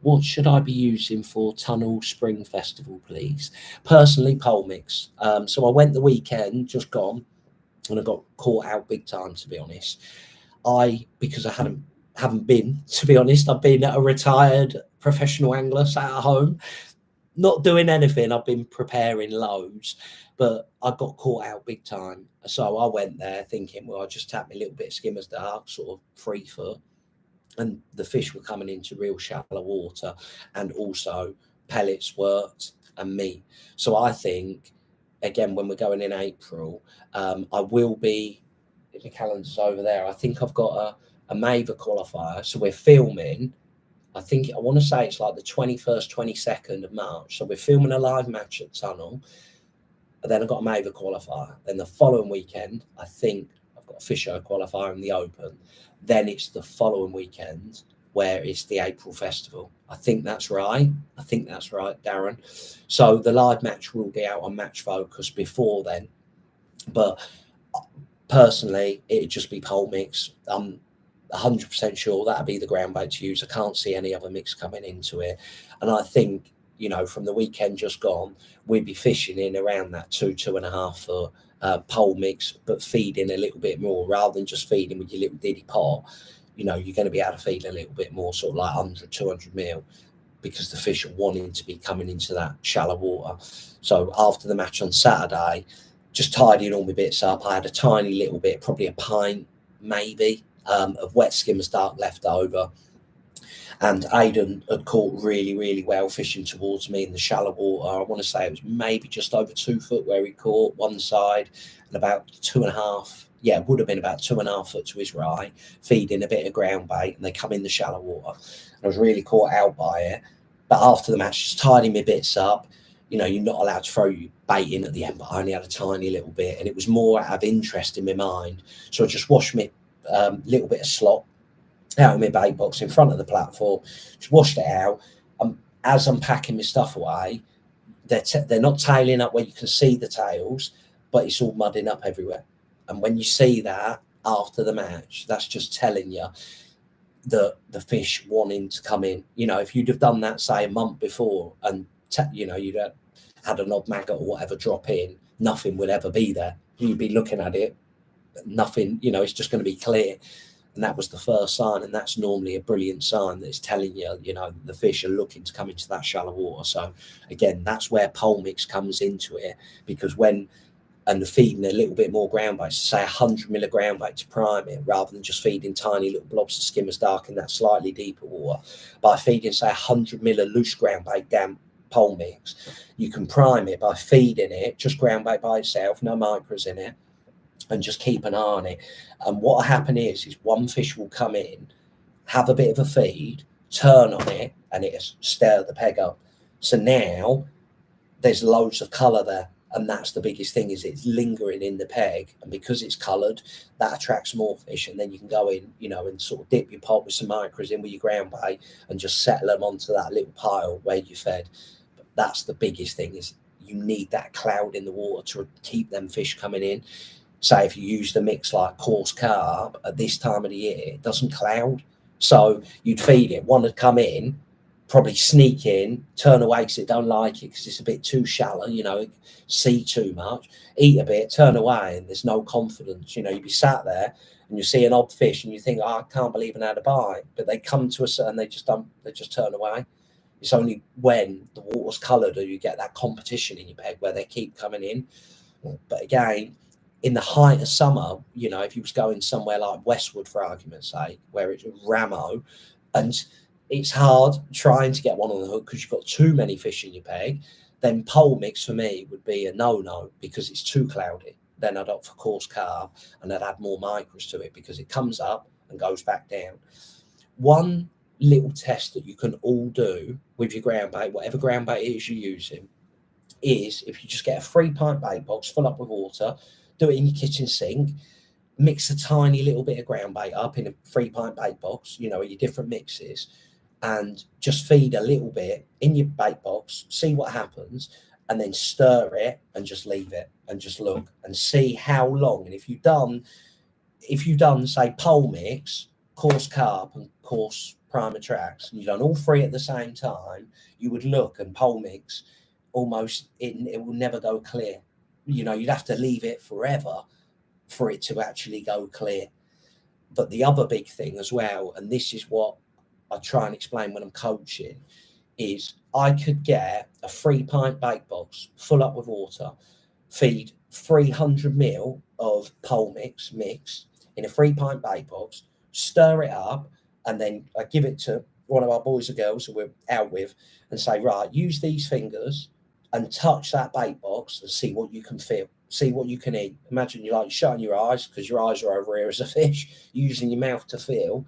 What should I be using for Tunnel Spring Festival, please? Personally, pole mix. So I went the weekend just gone, and I got caught out big time, to be honest. Because I haven't been, to be honest, I've been a retired professional angler, sat at home, not doing anything. I've been preparing loads, but I got caught out big time. So I went there thinking, well, I'll just tap me a little bit of skimmer's dark, sort of 3 foot, and the fish were coming into real shallow water, and also pellets worked and meat. So I think, again, when we're going in April, I will be, the calendar's over there, I think I've got a Maver qualifier. So we're filming, I want to say it's like the 21st, 22nd of March. So we're filming a live match at Tunnel. And then I've got a Maver qualifier. Then the following weekend, I think I've got a Fish Show qualifier in the Open. Then it's the following weekend where it's the April Festival. I think that's right. Darren. So the live match will be out on Match Focus before then. But personally, it'd just be pole mix. 100% sure that'd be the ground bait to use. I can't see any other mix coming into it. And I think, you know, from the weekend just gone, we'd be fishing in around that 2.5 foot pole mix, but feeding a little bit more rather than just feeding with your little diddy pot. You know, you're going to be able to feed a little bit more, sort of like 100, 200 mil, because the fish are wanting to be coming into that shallow water. So after the match on Saturday, just tidying all my bits up, I had a tiny little bit, probably a pint maybe, of wet skimmer's dark left over, and Aidan had caught really, really well fishing towards me in the shallow water. I want to say it was maybe just over 2 foot where he caught one side, and about 2.5, yeah, it would have been about 2.5 foot to his right, feeding a bit of ground bait, and they come in the shallow water. And I was really caught out by it. But after the match, just tidying my bits up. You know, you're not allowed to throw your bait in at the end, but I only had a tiny little bit, and it was more out of interest in my mind. So I just washed me little bit of slop out of my bait box in front of the platform, just washed it out. As I'm packing my stuff away, they're not tailing up where you can see the tails, but it's all mudding up everywhere. And when you see that after the match, that's just telling you the fish wanting to come in. You know, if you'd have done that, say, a month before, and you know, you'd had an odd maggot or whatever drop in, nothing would ever be there. You'd be looking at it, nothing, you know, it's just going to be clear. And that was the first sign, and that's normally a brilliant sign that it's telling you, you know, the fish are looking to come into that shallow water. So again, that's where pole mix comes into it, because when, and feeding a little bit more ground bait, so say 100 mil of ground bait to prime it, rather than just feeding tiny little blobs of skimmer's dark in that slightly deeper water. By feeding, say, 100 mil of loose ground bait damp pole mix, you can prime it by feeding it just ground bait by itself, no micros in it, and just keep an eye on it. And what will happen is one fish will come in, have a bit of a feed, turn on it, and it'll stir the peg up. So now there's loads of colour there, and that's the biggest thing, is it's lingering in the peg, and because it's coloured, that attracts more fish. And then you can go in, you know, and sort of dip your pot with some micros in with your ground bait and just settle them onto that little pile where you fed. But that's the biggest thing, is you need that cloud in the water to keep them fish coming in. Say if you use the mix like coarse carp at this time of the year, it doesn't cloud. So you'd feed it, one would come in, probably sneak in, turn away because it don't like it because it's a bit too shallow, you know, see too much, eat a bit, turn away, and there's no confidence. You know, you'd be sat there and you see an odd fish and you think, oh, I can't believe I had a bite. But they come to us and they just turn away. It's only when the water's coloured or you get that competition in your peg where they keep coming in. But again, in the height of summer, you know, if you was going somewhere like Westwood, for argument's sake, where it's Ramo, and it's hard trying to get one on the hook because you've got too many fish in your peg, then pole mix for me would be a no-no because it's too cloudy. Then I'd opt for coarse carp, and I'd add more micros to it because it comes up and goes back down. One little test that you can all do with your ground bait, whatever ground bait it is you're using, is if you just get a 3-pint bait box, fill up with water, do it in your kitchen sink. Mix a tiny little bit of ground bait up in a 3-pint bait box, you know, your different mixes, and just feed a little bit in your bait box, see what happens, and then stir it and just leave it and just look and see how long. And if you've done say pole mix, coarse carp and coarse primer tracks, and you've done all three at the same time, you would look, and pole mix almost it will never go clear. You know, you'd have to leave it forever for it to actually go clear. But the other big thing as well, and this is what I try and explain when I'm coaching, is I could get a 3-pint bait box full up with water, feed 300 ml of pole mix in a 3-pint bait box, stir it up, and then I give it to one of our boys or girls who we're out with and say, right, use these fingers and touch that bait box and see what you can feel, see what you can eat. Imagine you're like shutting your eyes, because your eyes are over here as a fish, using your mouth to feel,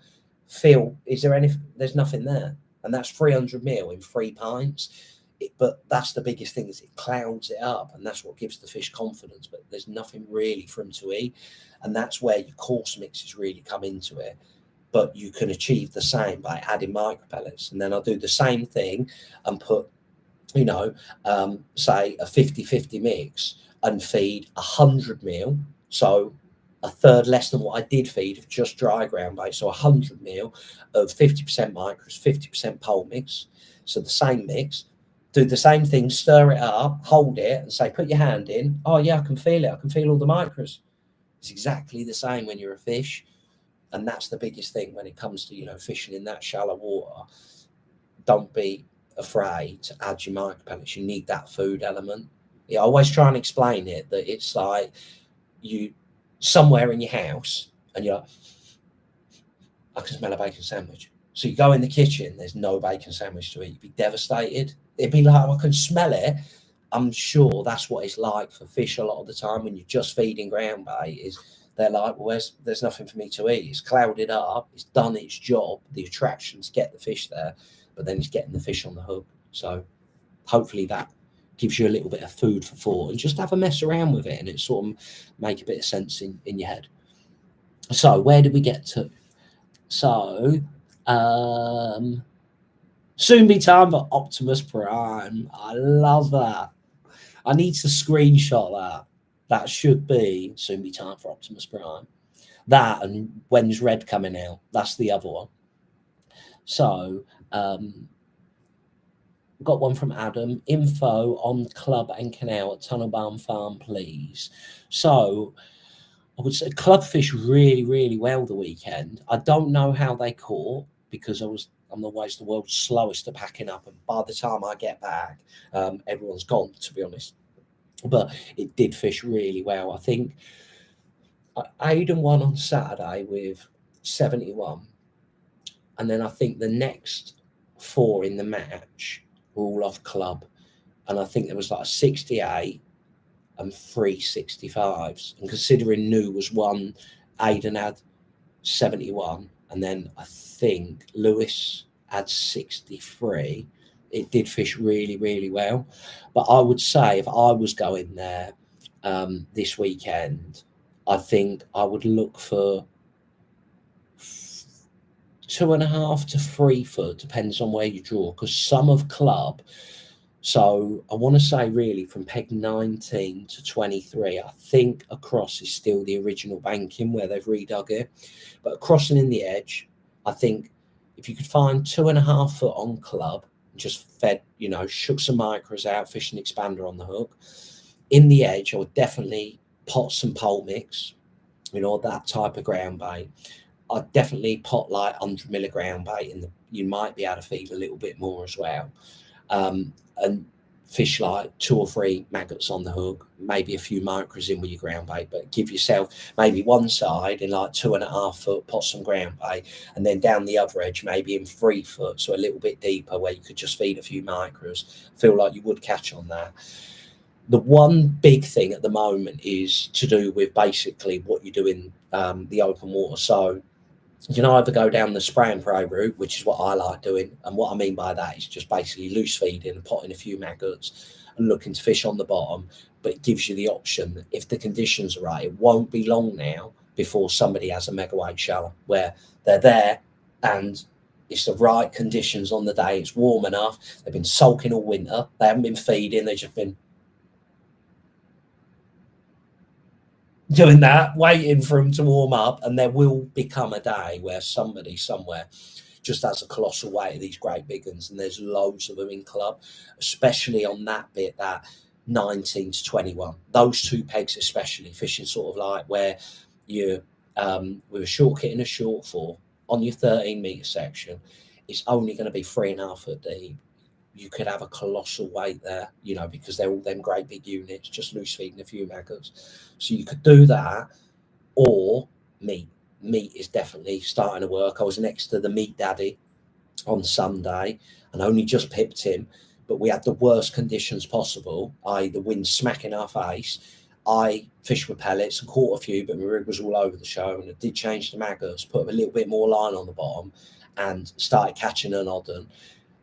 is there any, there's nothing there. And that's 300 ml in 3 pints. But that's the biggest thing, is it clouds it up, and that's what gives the fish confidence. But there's nothing really for them to eat, and that's where your coarse mixes really come into it. But you can achieve the same by adding micro pellets. And then I'll do the same thing and put, you know, say a 50-50 mix and feed 100 ml, so a third less than what I did feed of just dry ground bait. So 100 ml of 50% micros, 50% pole mix. So the same mix. Do the same thing, stir it up, hold it, and say, put your hand in. Oh, yeah, I can feel it. I can feel all the micros. It's exactly the same when you're a fish. And that's the biggest thing when it comes to, you know, fishing in that shallow water. Don't be afraid to add your micro pellets. You need that food element. Yeah, I always try and explain it, that it's like you somewhere in your house and you're like, I can smell a bacon sandwich. So you go in the kitchen, there's no bacon sandwich to eat. You'd be devastated. It'd be like, I can smell it. I'm sure that's what it's like for fish a lot of the time when you're just feeding ground bait. Is they're like, well, there's nothing for me to eat. It's clouded up. It's done its job. The attractions get the fish there, but then it's getting the fish on the hook. So hopefully that gives you a little bit of food for thought, and just have a mess around with it, and it sort of make a bit of sense in your head. So where did we get to? So soon be time for Optimus Prime. I love that. I need to screenshot that. That should be soon be time for Optimus Prime. That, and when's Red coming out? That's the other one. So got one from Adam. Info on club and canal at Tunnelbaum Farm, please. So I would say club fish really, really well the weekend. I don't know how they caught, because I'm always the world's slowest at packing up, and by the time I get back, everyone's gone, to be honest. But it did fish really well. I think Aidan won on Saturday with 71, and then I think the next 4 in the match were all off club, and I think there was like a 68 and 3 65s. And considering New was one, Aidan had 71, and then I think Lewis had 63. It did fish really, really well. But I would say if I was going there this weekend, I think I would look for 2.5 to 3 foot, depends on where you draw, because some of club. So I want to say really from peg 19 to 23, I think across is still the original banking where they've redug it. But crossing in the edge, I think if you could find 2.5 foot on club, just fed, you know, shook some micros out, fish an expander on the hook. In the edge, I would definitely pot some pole mix, you know, that type of ground bait. I'd definitely pot like 100 ml ground bait, and you might be able to feed a little bit more as well. And fish like 2 or 3 maggots on the hook, maybe a few micros in with your ground bait, but give yourself maybe one side in like 2.5 foot, pot some ground bait, and then down the other edge, maybe in 3 foot, so a little bit deeper where you could just feed a few micros. I feel like you would catch on that. The one big thing at the moment is to do with basically what you do in the open water. So you can either go down the spray and pray route, which is what I like doing. And what I mean by that is just basically loose feeding and potting a few maggots and looking to fish on the bottom. but it gives you the option that if the conditions are right, it won't be long now before somebody has a mega weight shallow where they're there and it's the right conditions on the day. It's warm enough. They've been sulking all winter. They haven't been feeding. They've just been doing that, waiting for them to warm up. And there will become a day where somebody somewhere just has a colossal weight of these great big ones. And there's loads of them in club, especially on that bit, that 19 to 21. Those 2 pegs especially, fishing sort of like where you with a short kit and a short 4 on your 13 metre section, it's only going to be 3.5 foot deep. You could have a colossal weight there, you know, because they're all them great big units, just loose feeding a few maggots. So you could do that, or meat. Meat is definitely starting to work. I was next to the meat daddy on Sunday and only just pipped him, but we had the worst conditions possible, i.e. the wind smacking our face. I fished with pellets and caught a few, but my rig was all over the show, and I did change the maggots, put a little bit more line on the bottom and started catching an odd one.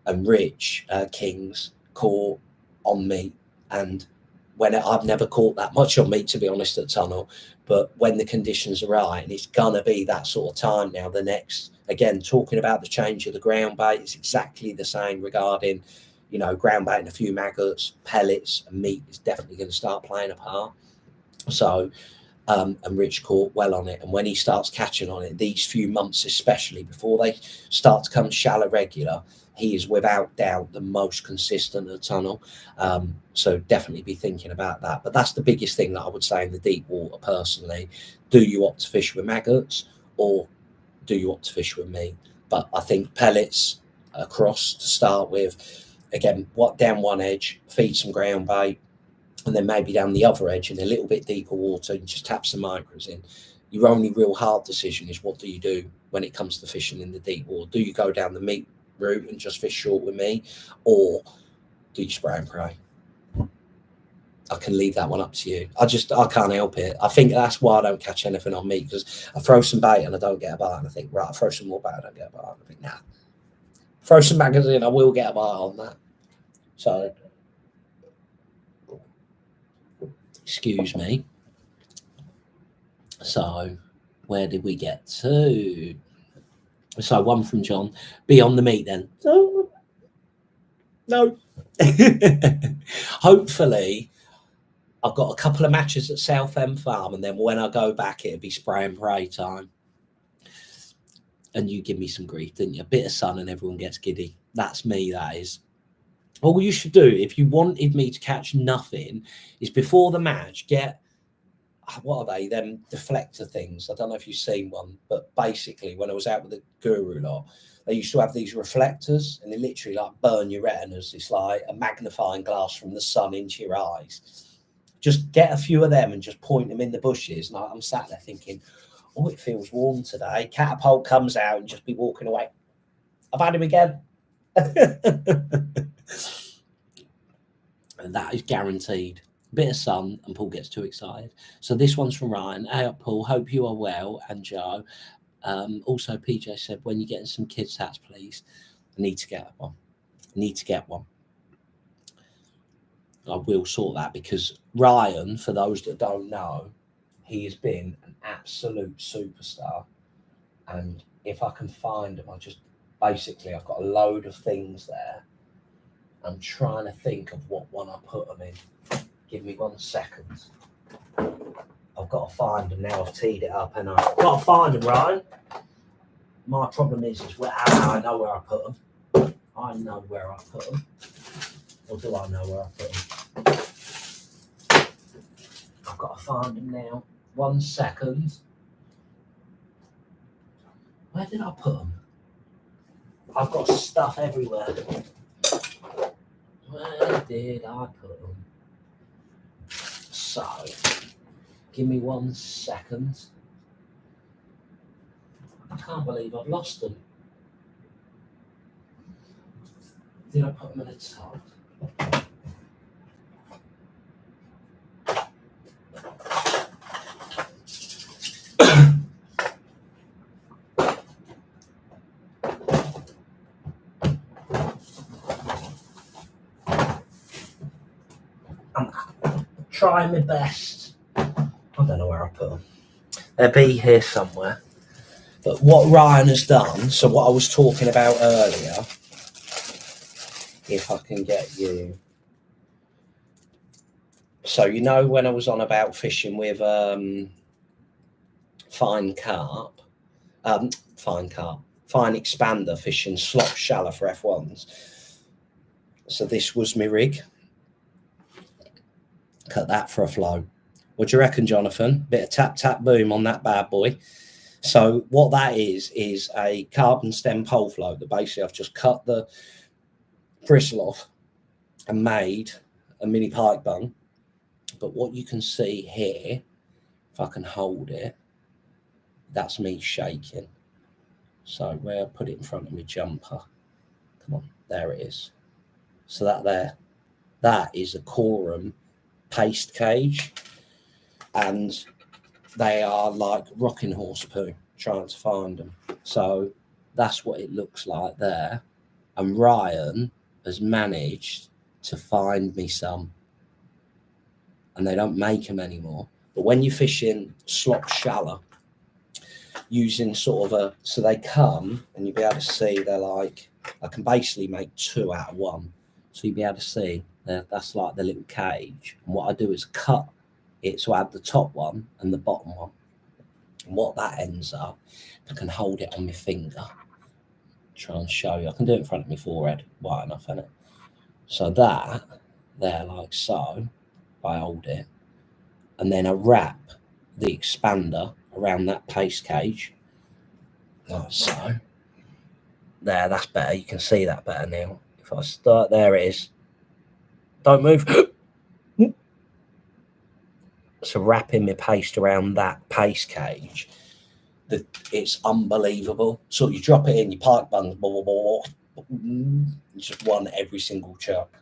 And Rich Kings caught on meat, and when I've never caught that much on meat, to be honest, at Tunnel, but when the conditions are right, and it's gonna be that sort of time now. The next, again, talking about the change of the ground bait, it's exactly the same regarding, you know, ground bait and a few maggots, pellets, and meat is definitely going to start playing a part. So and Rich caught well on it, and when he starts catching on it, these few months especially before they start to come shallow regular, he is without doubt the most consistent at Tunnel. So definitely be thinking about that. But that's the biggest thing that I would say in the deep water personally. Do you opt to fish with maggots, or do you opt to fish with meat? But I think pellets across to start with. Again, down one edge, feed some ground bait, and then maybe down the other edge in a little bit deeper water and just tap some micros in. Your only real hard decision is, what do you do when it comes to fishing in the deep water? Do you go down the meat route and just fish short with me, or do you spray and pray? I can leave that one up to you. I can't help it. I think that's why I don't catch anything on meat, because I throw some bait and I don't get a bite, and I think, right, I throw some more bait, I don't get a bite. I think, nah. Throw some magazine, I will get a bite on that. So, excuse me. So, where did we get to? So, one from John. Be on the meat then. No. Hopefully, I've got a couple of matches at Southend Farm, and then when I go back, it'll be spray and pray time. And you give me some grief, didn't you? A bit of sun and everyone gets giddy. That's me, that is. All you should do, if you wanted me to catch nothing, is before the match, get, what are they, them deflector things? I don't know if you've seen one, but basically when I was out with the Guru lot, they used to have these reflectors, and they literally like burn your retinas. It's like a magnifying glass from the sun into your eyes. Just get a few of them and just point them in the bushes. And I'm sat there thinking, oh, it feels warm today. Catapult comes out and just be walking away. I've had him again. And that is guaranteed. A bit of sun and Paul gets too excited. So this one's from Ryan. Hey up, Paul, hope you are well. And Joe. Also, PJ said, when you're getting some kids' hats, please. I need to get one. I will sort that, because Ryan, for those that don't know, he has been an absolute superstar. And if I can find him, I've got a load of things there. I'm trying to think of what one I put them in. Give me 1 second. I've got to find them now. I've teed it up, and I've got to find them, Ryan. My problem is where I know where I put them. I know where I put them. Or do I know where I put them? I've got to find them now. 1 second. Where did I put them? I've got stuff everywhere. Where did I put them? So, give me 1 second. I can't believe I've lost them. Did I put them in a tub? I'm trying my best. I don't know where I put them. They'll be here somewhere. But what Ryan has done, so what I was talking about earlier, if I can get you. So, you know, when I was on about fishing with fine expander fishing slop shallow for F1s. So this was my rig. Cut that for a flow. What do you reckon, Jonathan? Bit of tap, tap, boom on that bad boy. So what that is a carbon stem pole float that basically I've just cut the bristle off and made a mini pike bung. But what you can see here, if I can hold it, that's me shaking. So where I put it in front of my jumper. Come on, there it is. So that is a Corum paste cage. And they are like rocking horse poo, trying to find them. So that's what it looks like there. And Ryan has managed to find me some. And they don't make them anymore. But when you're fishing slop shallow, using sort of so they come and you'll be able to see they're like, I can basically make 2 out of 1. So you'll be able to see that's like the little cage. And what I do is cut it so I have the top one and the bottom one. And what that ends up, I can hold it on my finger. Try and show you. I can do it in front of my forehead. Wide enough, isn't it? So that, there like so, I hold it. And then I wrap the expander around that paste cage. Like so. There, that's better. You can see that better now. If I start, there it is. Don't move. So wrapping my paste around that paste cage, it's unbelievable. So you drop it in, your pike bung, just one every single chuck.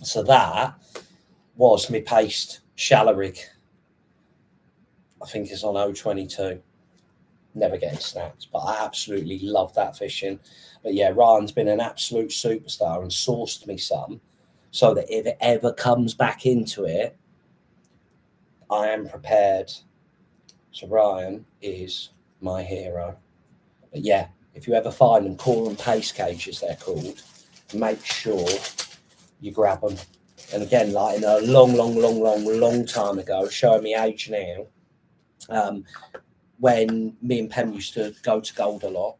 So that was my paste shallow rig. I think it's on 022. Never getting snapped, but I absolutely love that fishing. But yeah, Ryan's been an absolute superstar and sourced me some so that if it ever comes back into it, I am prepared. So Ryan is my hero. But yeah, if you ever find them, Corum paste cages, they're called, make sure you grab them. And again, like in a long time ago, showing me age now, when me and Pem used to go to Gold a lot,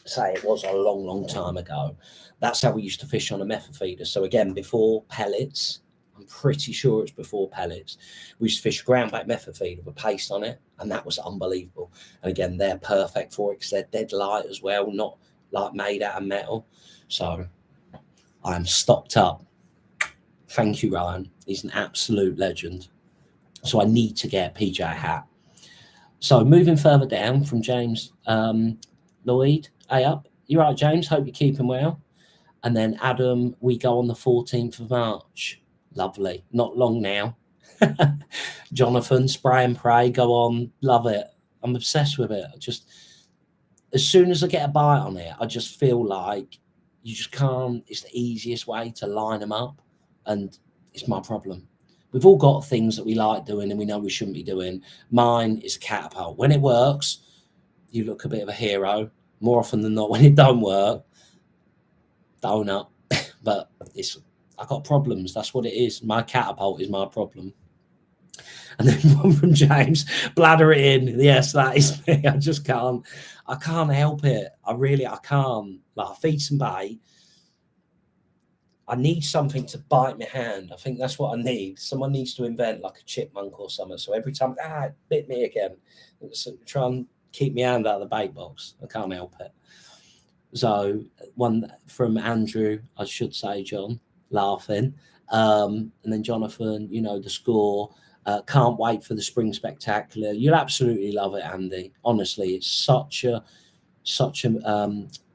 say it was a long time ago, that's how we used to fish on a method feeder. So again, before pellets, I'm pretty sure it's before pellets, we used to fish a groundbait method feeder with paste on it, and that was unbelievable. And again, they're perfect for it because they're dead light as well, not like made out of metal. So I'm stocked up. Thank you, Ryan. He's an absolute legend. So I need to get PJ a hat. So moving further down from James Lloyd, hey up. You're right, James. Hope you're keeping well. And then Adam, we go on the 14th of March. Lovely. Not long now. Jonathan, spray and pray. Go on. Love it. I'm obsessed with it. As soon as I get a bite on it, I just feel like you just can't. It's the easiest way to line them up. And it's my problem. We've all got things that we like doing and we know we shouldn't be doing. Mine is catapult. When it works, you look a bit of a hero. More often than not, when it don't work, donut. But I got problems. That's what it is. My catapult is my problem. And then one from James, bladder it in. Yes, that is me. I just can't. I can't help it. I can't. Like, I feed some bait. I need something to bite my hand. I think that's what I need. Someone needs to invent like a chipmunk or something. So every time, it bit me again. Try and keep my hand out of the bait box. I can't help it. So one from Andrew, I should say, John, laughing. And then Jonathan, the score. Can't wait for the Spring Spectacular. You'll absolutely love it, Andy. Honestly, it's such a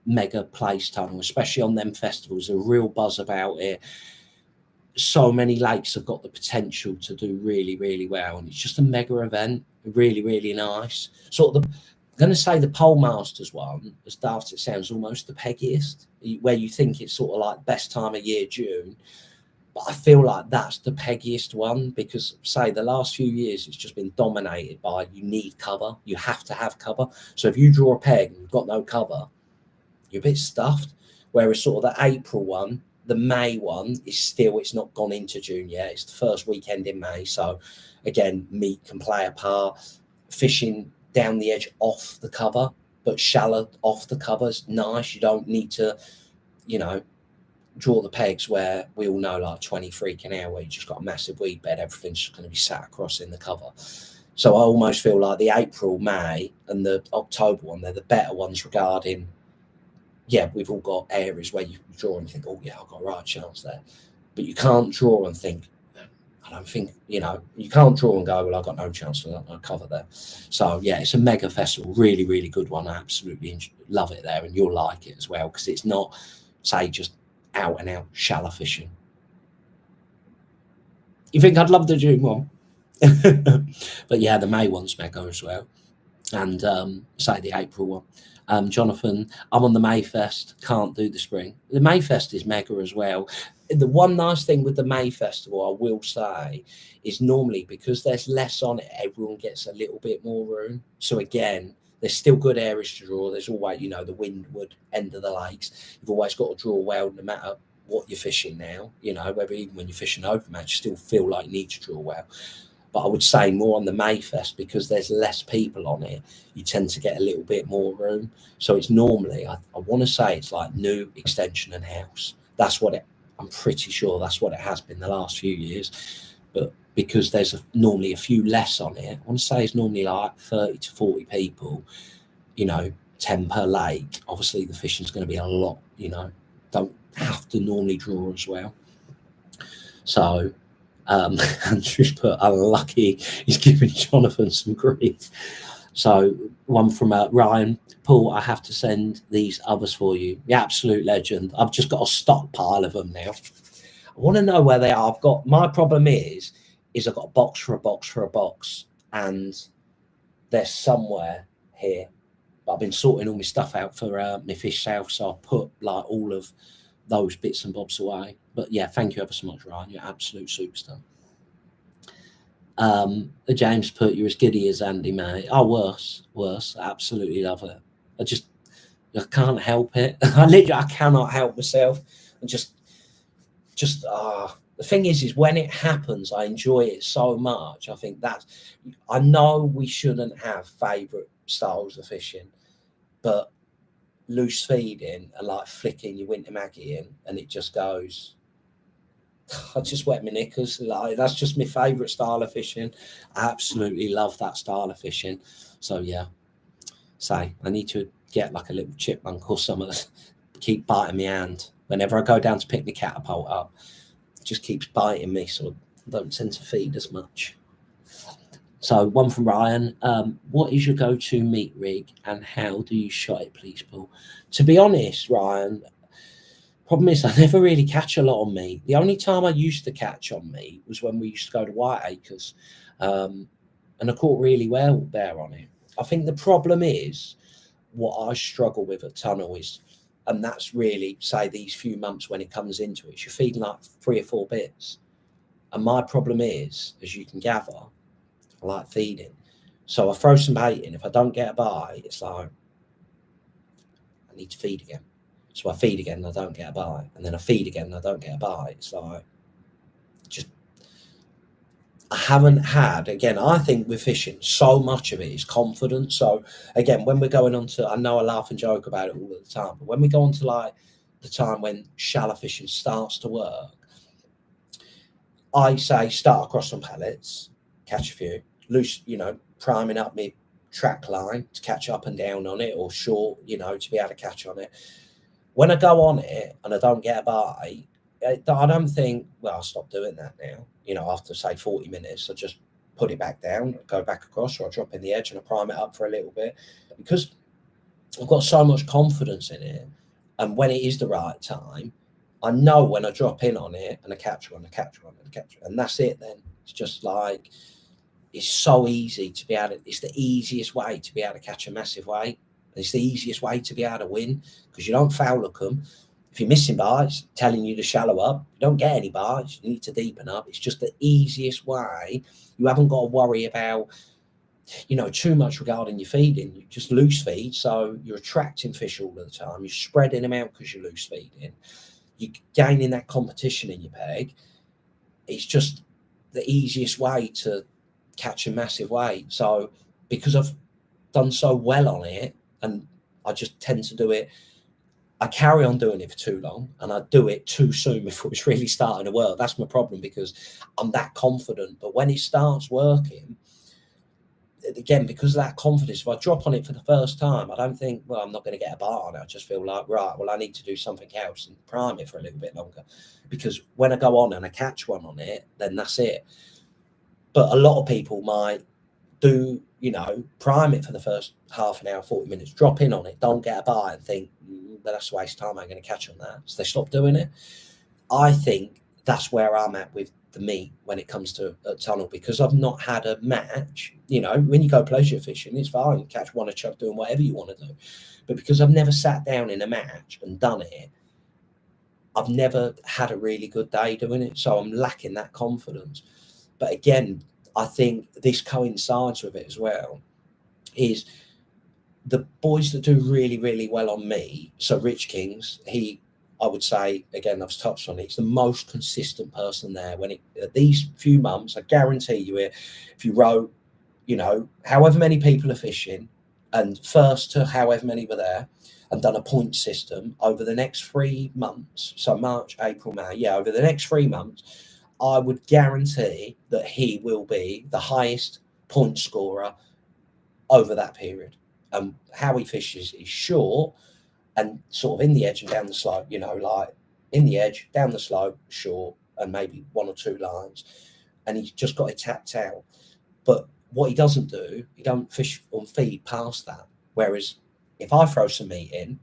mega place tunnel, especially on them festivals. A real buzz about it. So many lakes have got the potential to do really well, and it's just a mega event. Really nice. I'm going to say the Pole Masters one, as daft as it sounds, almost the peggiest, where you think it's sort of like best time of year, June. But I feel like that's the peggiest one because, say, the last few years, it's just been dominated by you need cover. You have to have cover. So if you draw a peg and you've got no cover, you're a bit stuffed. Whereas sort of the April one, the May one is still, it's not gone into June yet. It's the first weekend in May. So again, meat can play a part. Fishing down the edge off the cover, but shallow off the cover's nice. You don't need to, you know, draw the pegs where we all know, like 23 Canal, where you just got a massive weed bed, everything's just going to be sat across in the cover. So I almost feel like the April, May, and the October one, they're the better ones regarding, yeah, we've all got areas where you draw and think, oh yeah, I've got a right chance there. But you can't draw and think, I don't think, you know, you can't draw and go, well, I've got no chance to cover there. So yeah, it's a mega festival, really, really good one. I absolutely love it there, and you'll like it as well, because it's not, say, just out and out shallow fishing. You think I'd love the June one? But yeah, the May one's mega as well, and say the April one. Jonathan, I'm on the Mayfest, can't do the spring. The Mayfest is mega as well. The one nice thing with the May Festival, I will say, is normally because there's less on it, everyone gets a little bit more room. So again, there's still good areas to draw. There's always, you know, the windward end of the lakes. You've always got to draw well, no matter what you're fishing now. You know, whether even when you're fishing open match, you still feel like you need to draw well. But I would say more on the Mayfest, because there's less people on it, you tend to get a little bit more room. So it's normally, I want to say it's like new, extension and house. That's what I'm pretty sure that's what it has been the last few years. But because there's normally a few less on it, I want to say it's normally like 30 to 40 people, you know, 10 per lake. Obviously the fishing's going to be a lot, you know, don't have to normally draw as well. So Andrew's put unlucky, he's giving Jonathan some grief. So one from Ryan, Paul, I have to send these others for you. The absolute legend. I've just got a stockpile of them now. I want to know where they are. I've got, my problem is I've got a box for a box for a box, and they're somewhere here. But I've been sorting all my stuff out for my fish south, so I'll put like all of those bits and bobs away. But yeah, thank you ever so much, Ryan. You're an absolute superstar. James put, you're as giddy as Andy May. Oh, worse. I absolutely love it. I can't help it. I cannot help myself. And just the thing is when it happens, I enjoy it so much. I think I know we shouldn't have favourite styles of fishing, but loose feeding and like flicking your winter maggie in, and it just goes, I just wet my knickers. Like, that's just my favourite style of fishing. I absolutely love that style of fishing. So yeah, I need to get like a little chipmunk or something, keep biting my hand. Whenever I go down to pick the catapult up, it just keeps biting me, so I don't tend to feed as much. So one from Ryan, what is your go-to meat rig and how do you shot it, please, Paul? To be honest, Ryan, problem is I never really catch a lot on meat. The only time I used to catch on meat was when we used to go to Whiteacres, and I caught really well there on it. I think the problem is what I struggle with at Tunnel is, and that's really, say, these few months when it comes into it, you're feeding like 3 or 4 bits. And my problem is, as you can gather, I like feeding. So I throw some bait in. If I don't get a bite, it's like, I need to feed again. So I feed again and I don't get a bite. And then I feed again and I don't get a bite. It's like, I haven't had, again, I think with fishing, so much of it is confidence. So again, when we're going on to, I know I laugh and joke about it all the time, but when we go on to like the time when shallow fishing starts to work, I say start across some pellets, catch a few, loose, priming up my track line to catch up and down on it, or short, to be able to catch on it. When I go on it and I don't get a bite, I don't think, well, I'll stop doing that now. After say 40 minutes, I just put it back down, go back across, or I drop in the edge and I prime it up for a little bit, because I've got so much confidence in it. And when it is the right time, I know when I drop in on it and I catch one, and that's it. Then it's just like, it's so easy to be able to, it's the easiest way to be able to catch a massive weight. It's the easiest way to be able to win, because you don't foul hook them. if you're missing bites, telling you to shallow up, you don't get any bites, you need to deepen up. It's just the easiest way. You haven't got to worry about, too much regarding your feeding. You just loose feed, so you're attracting fish all the time. You're spreading them out because you're loose feeding. You're gaining that competition in your peg. It's just the easiest way to catch a massive weight. So because I've done so well on it, and I just tend to do it, I carry on doing it for too long, and I do it too soon before it's really starting to work. That's my problem, because I'm that confident. But when it starts working, again, because of that confidence, if I drop on it for the first time, I don't think, well, I'm not going to get a bar on it. I just feel like, right, well, I need to do something else and prime it for a little bit longer. Because when I go on and I catch one on it, then that's it. But a lot of people might do, prime it for the first half an hour, 40 minutes, drop in on it, don't get a bite, and think, that's a waste of time, I'm going to catch on that. So they stop doing it. I think that's where I'm at with the meat when it comes to a tunnel, because I've not had a match. When you go pleasure fishing, it's fine, catch one a chuck doing whatever you want to do. But because I've never sat down in a match and done it, I've never had a really good day doing it. So I'm lacking that confidence. But again, I think this coincides with it as well, is the boys that do really, really well on me. So Rich Kings, I would say, again, I've touched on it, he's the most consistent person there. These few months, I guarantee you it, if you wrote, however many people are fishing, and first to however many were there, and done a point system over the next 3 months, so March, April, May, over the next 3 months, I would guarantee that he will be the highest point scorer over that period. How he fishes is short and sort of in the edge and down the slope, like in the edge, down the slope, short, and maybe 1 or 2 lines. And he's just got it tapped out. But what he doesn't do, he don't fish or feed past that. Whereas if I throw some meat in,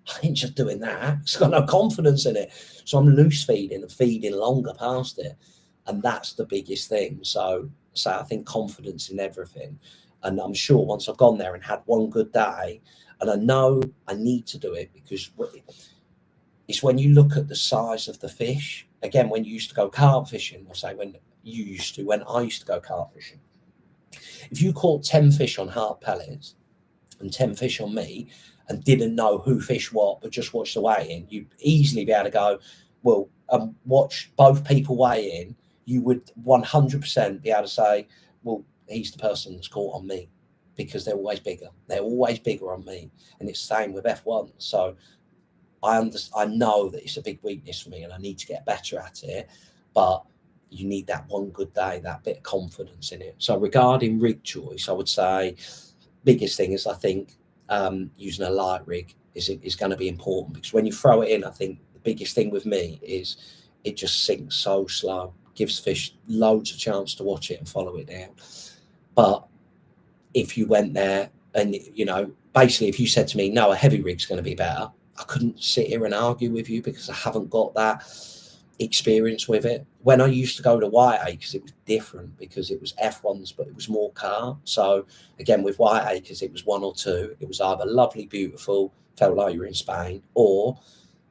I ain't just doing that. It's got no confidence in it. So I'm loose feeding and feeding longer past it. And that's the biggest thing. So I think confidence in everything. And I'm sure once I've gone there and had one good day, and I know I need to do it, because it's when you look at the size of the fish. Again, when you used to go carp fishing, or say when I used to go carp fishing, if you caught 10 fish on hard pellets and 10 fish on me and didn't know who fish what, but just watched the weigh-in, you'd easily be able to go, well, watch both people weigh in. You would 100% be able to say, well, he's the person that's caught on me, because they're always bigger. They're always bigger on me. And it's the same with F1. So I know that it's a big weakness for me and I need to get better at it. But you need that one good day, that bit of confidence in it. So regarding rig choice, I would say biggest thing is, I think, using a light rig is going to be important, because when you throw it in, I think the biggest thing with me is it just sinks so slow, gives fish loads of chance to watch it and follow it down. But if you went there and, basically if you said to me, no, a heavy rig's going to be better, I couldn't sit here and argue with you, because I haven't got that experience with it. When I used to go to Whiteacres, it was different, because it was F1s, but it was more carp. So again, with Whiteacres, it was 1 or 2. It was either lovely, beautiful, felt like you were in Spain, or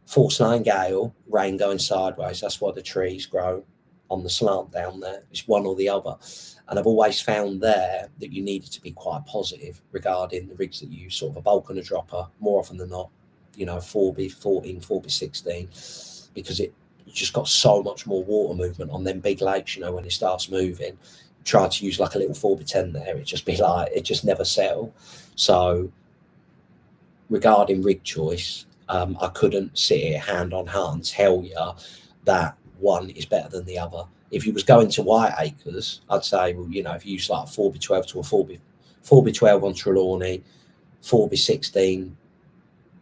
force line gale, rain going sideways. That's why the trees grow on the slant down there. It's one or the other. And I've always found there that you needed to be quite positive regarding the rigs that you use, sort of a bulk and a dropper, more often than not, 4B14, 4B16, because you just got so much more water movement on them big lakes, when it starts moving. Try to use like a little 4B10 there, it just never settle. So regarding rig choice, I couldn't sit here hand on heart and tell you that one is better than the other. If you was going to Whiteacres, I'd say, well, if you use like a 4B12 to a 4B12 on Trelawney, 4B16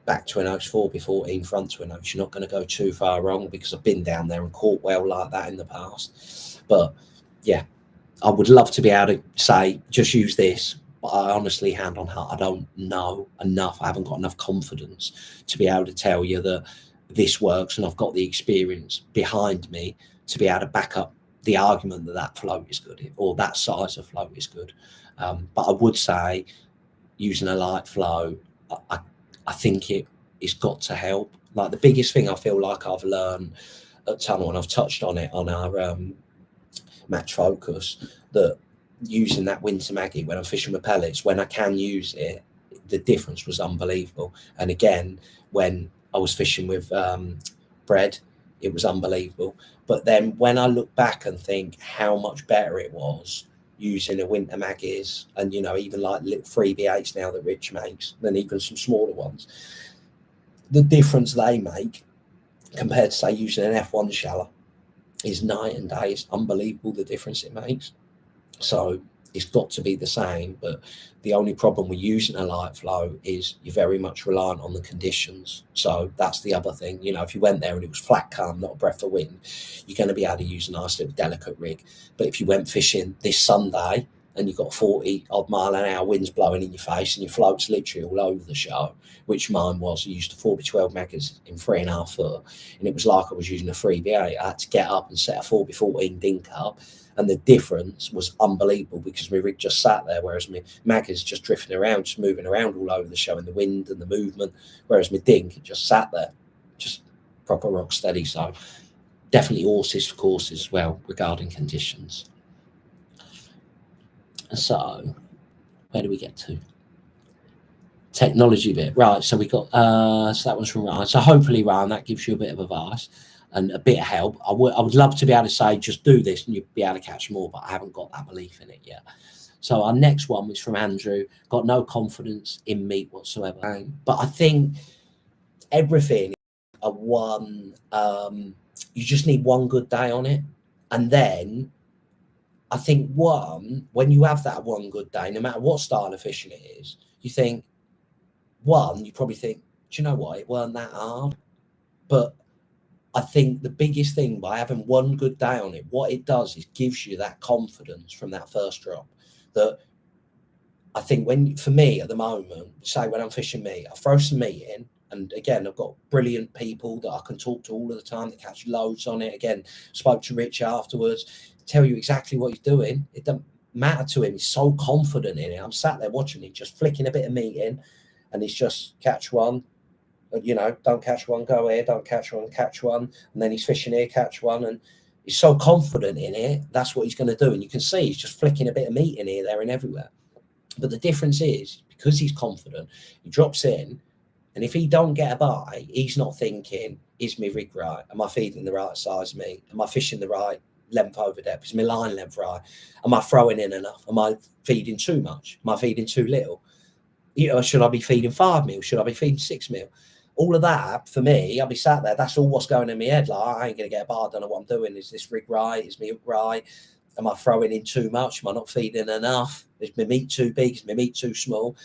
back to an oaks, 4B14 front to an oaks, you're not going to go too far wrong, because I've been down there and caught well like that in the past. But yeah, I would love to be able to say, just use this. But I honestly, hand on heart, I don't know enough. I haven't got enough confidence to be able to tell you that this works, and I've got the experience behind me to be able to back up the argument that float is good, or that size of float is good. But I would say using a light flow, I think it's got to help. Like the biggest thing I feel like I've learned at Tunnel, and I've touched on it on our match focus, that using that winter Maggie when I'm fishing with pellets, when I can use it, the difference was unbelievable. And again, when I was fishing with bread, it was unbelievable. But then when I look back and think how much better it was using a winter Maggie's, and you know, even like little 3B8s now that Rich makes, than even some smaller ones, the difference they make compared to say using an F1 shallow is night and day. It's unbelievable the difference it makes. So it's got to be the same, but the only problem with using a light flow is you're very much reliant on the conditions. So that's the other thing. You know, if you went there and it was flat calm, not a breath of wind, you're going to be able to use a nice little delicate rig. But if you went fishing this Sunday and you've got 40 odd mile an hour winds blowing in your face and your float's literally all over the show, which mine was, I used a 4x12 Maggers in 3.5 foot, and it was like I was using a 3B8. I had to get up and set a 4x14 dink up. And the difference was unbelievable because my rig just sat there, whereas my Maggers just drifting around, just moving around all over the show in the wind and the movement, whereas my dink, it just sat there, just proper rock steady. So definitely horses for courses as well regarding conditions. So where do we get to? Technology bit. Right, so we got, so that one's from Ryan. So hopefully, Ryan, that gives you a bit of advice and a bit of help. I would love to be able to say, just do this and you'll be able to catch more, but I haven't got that belief in it yet. So our next one was from Andrew. Got no confidence in meat whatsoever. But I think everything, you just need one good day on it. And then I think when you have that one good day, no matter what style of fishing it is, you think, you probably think, do you know what? It weren't that hard. But I think the biggest thing by having one good day on it, what it does is gives you that confidence from that first drop. That I think for me at the moment, say when I'm fishing meat, I throw some meat in. And again, I've got brilliant people that I can talk to all of the time that catch loads on it. Again, spoke to Rich afterwards, tell you exactly what he's doing. It doesn't matter to him. He's so confident in it. I'm sat there watching him, just flicking a bit of meat in. And he's just catch one, you know, don't catch one, go here, don't catch one, catch one. And then he's fishing here, catch one. And he's so confident in it, that's what he's going to do. And you can see he's just flicking a bit of meat in here, there, and everywhere. But the difference is, because he's confident, he drops in. And if he don't get a bite, he's not thinking, is my rig right? Am I feeding the right size meat? Am I fishing the right length over depth? Is my line length right? Am I throwing in enough? Am I feeding too much? Am I feeding too little? You know, should I be feeding 5 mil? Should I be feeding 6 mil? All of that, for me, I'll be sat there. That's all what's going in my head. Like, I ain't going to get a bar. I don't know what I'm doing. Is this rig right? Is my hook right? Am I throwing in too much? Am I not feeding enough? Is my meat too big? Is my meat too small?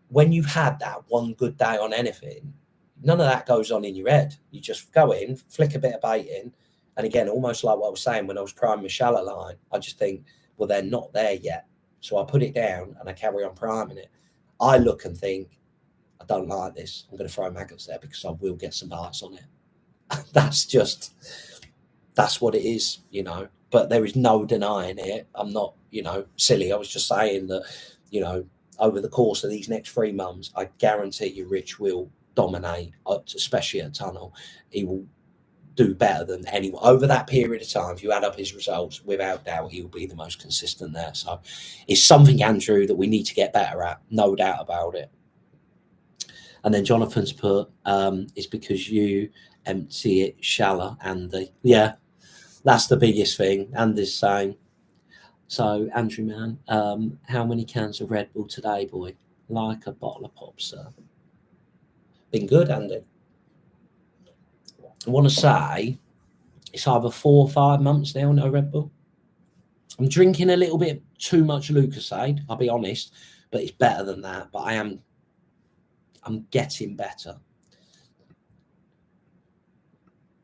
When you've had that one good day on anything, none of that goes on in your head. You just go in, flick a bit of bait in. And again, almost like what I was saying when I was priming my shallow line, I just think, well, they're not there yet. So I put it down and I carry on priming it. I look and think, I don't like this. I'm going to throw maggots there because I will get some bites on it. That's what it is, you know. But there is no denying it. I'm not, you know, silly. I was just saying that, you know, over the course of these next 3 months, I guarantee you Rich will dominate, especially at Tunnel. He will do better than anyone. Over that period of time, if you add up his results, without doubt, he will be the most consistent there. So it's something, Andrew, that we need to get better at, no doubt about it. And then Jonathan's put, it's because you empty it shallow, Andy. Yeah, that's the biggest thing. Andy's saying. So, Andrew, man, how many cans of Red Bull today, boy? Like a bottle of pop, sir. Been good, Andy. I want to say it's either 4 or 5 months now, no Red Bull. I'm drinking a little bit too much Lucasade, I'll be honest, but it's better than that. But I'm getting better.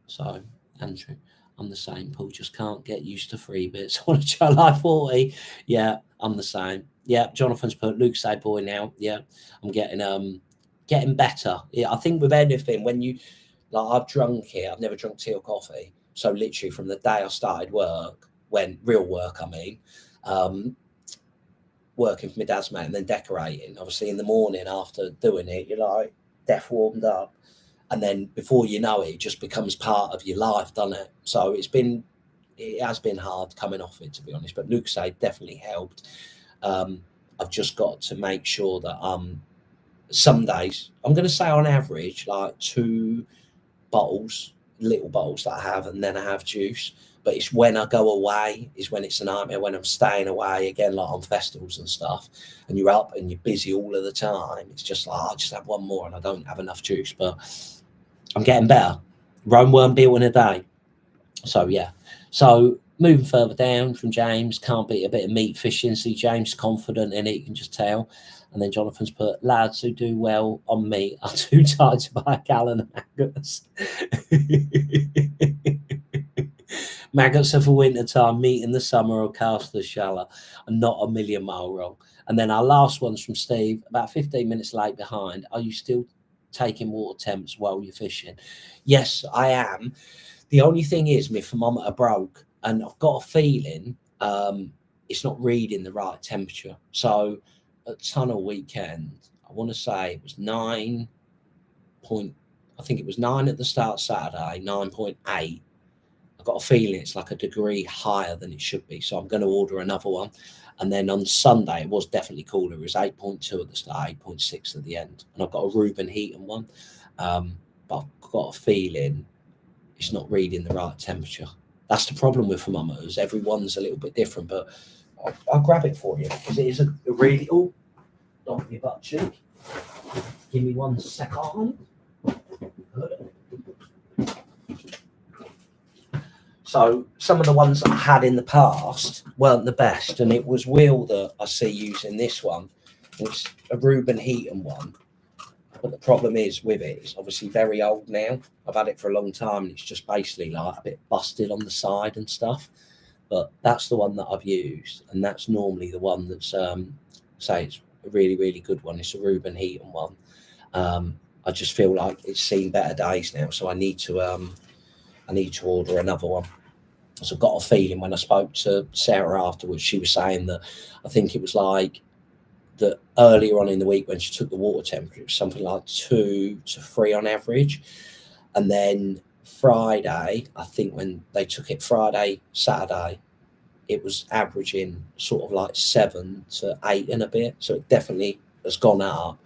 So, Andrew, I'm the same. Paul just can't get used to 3 bits. I want to try like 40. Yeah, I'm the same. Yeah, Jonathan's put Lucasade boy now. Yeah, I'm getting better. Yeah, I think with anything, when you, like, I've drunk it, I've never drunk tea or coffee. So literally from the day I started work, real work, I mean, working for my dad's mate and then decorating, obviously in the morning after doing it, you're like death warmed up. And then before you know it, it just becomes part of your life, doesn't it? So it has been hard coming off it, to be honest. But Lucozade definitely helped. I've just got to make sure that some days, I'm going to say on average, like 2 bottles, little bottles that I have, and then I have juice. But it's when I go away is when it's a nightmare. When I'm staying away, again, like on festivals and stuff, and you're up and you're busy all of the time, it's just like, I'll just have one more and I don't have enough juice. But I'm getting better. Rome weren't built in a day. So, yeah. So, moving further down from James, can't beat a bit of meat fishing. See, James confident in it, you can just tell. And then Jonathan's put, lads who do well on meat are too tired to buy a gallon of maggots. Maggots are for winter time, meat in the summer or cast the shallow, and not a million mile wrong. And then our last one's from Steve, about 15 minutes late behind. Are you still taking water temps while you're fishing? Yes, I am. The only thing is my thermometer broke, and I've got a feeling it's not reading the right temperature. So at Tunnel weekend, I want to say it was 9 point, I think it was 9 at the start Saturday, 9.8. I've got a feeling it's like a degree higher than it should be. So I'm going to order another one. And then on Sunday, it was definitely cooler. It was 8.2 at the start, 8.6 at the end. And I've got a Reuben Heaton one. But I've got a feeling it's not reading the right temperature. That's the problem with thermometers. Everyone's a little bit different, but I'll grab it for you because it is a really, oh, don't be butt cheek. Give me 1 second. So some of the ones that I had in the past weren't the best, and it was Will that I see using this one. It's a Reuben Heaton one. But the problem is with it, it's obviously very old now. I've had it for a long time, and it's just basically like a bit busted on the side and stuff. But that's the one that I've used, and that's normally the one that's, say, it's a really, really good one. It's a Reuben Heaton one. I just feel like it's seen better days now, so I need to order another one. So I've got a feeling when I spoke to Sarah afterwards, she was saying that I think it was like that earlier on in the week when she took the water temperature, it was something like 2 to 3 on average. And then Friday, I think when they took it Friday, Saturday, it was averaging sort of like 7 to 8 and a bit. So it definitely has gone up.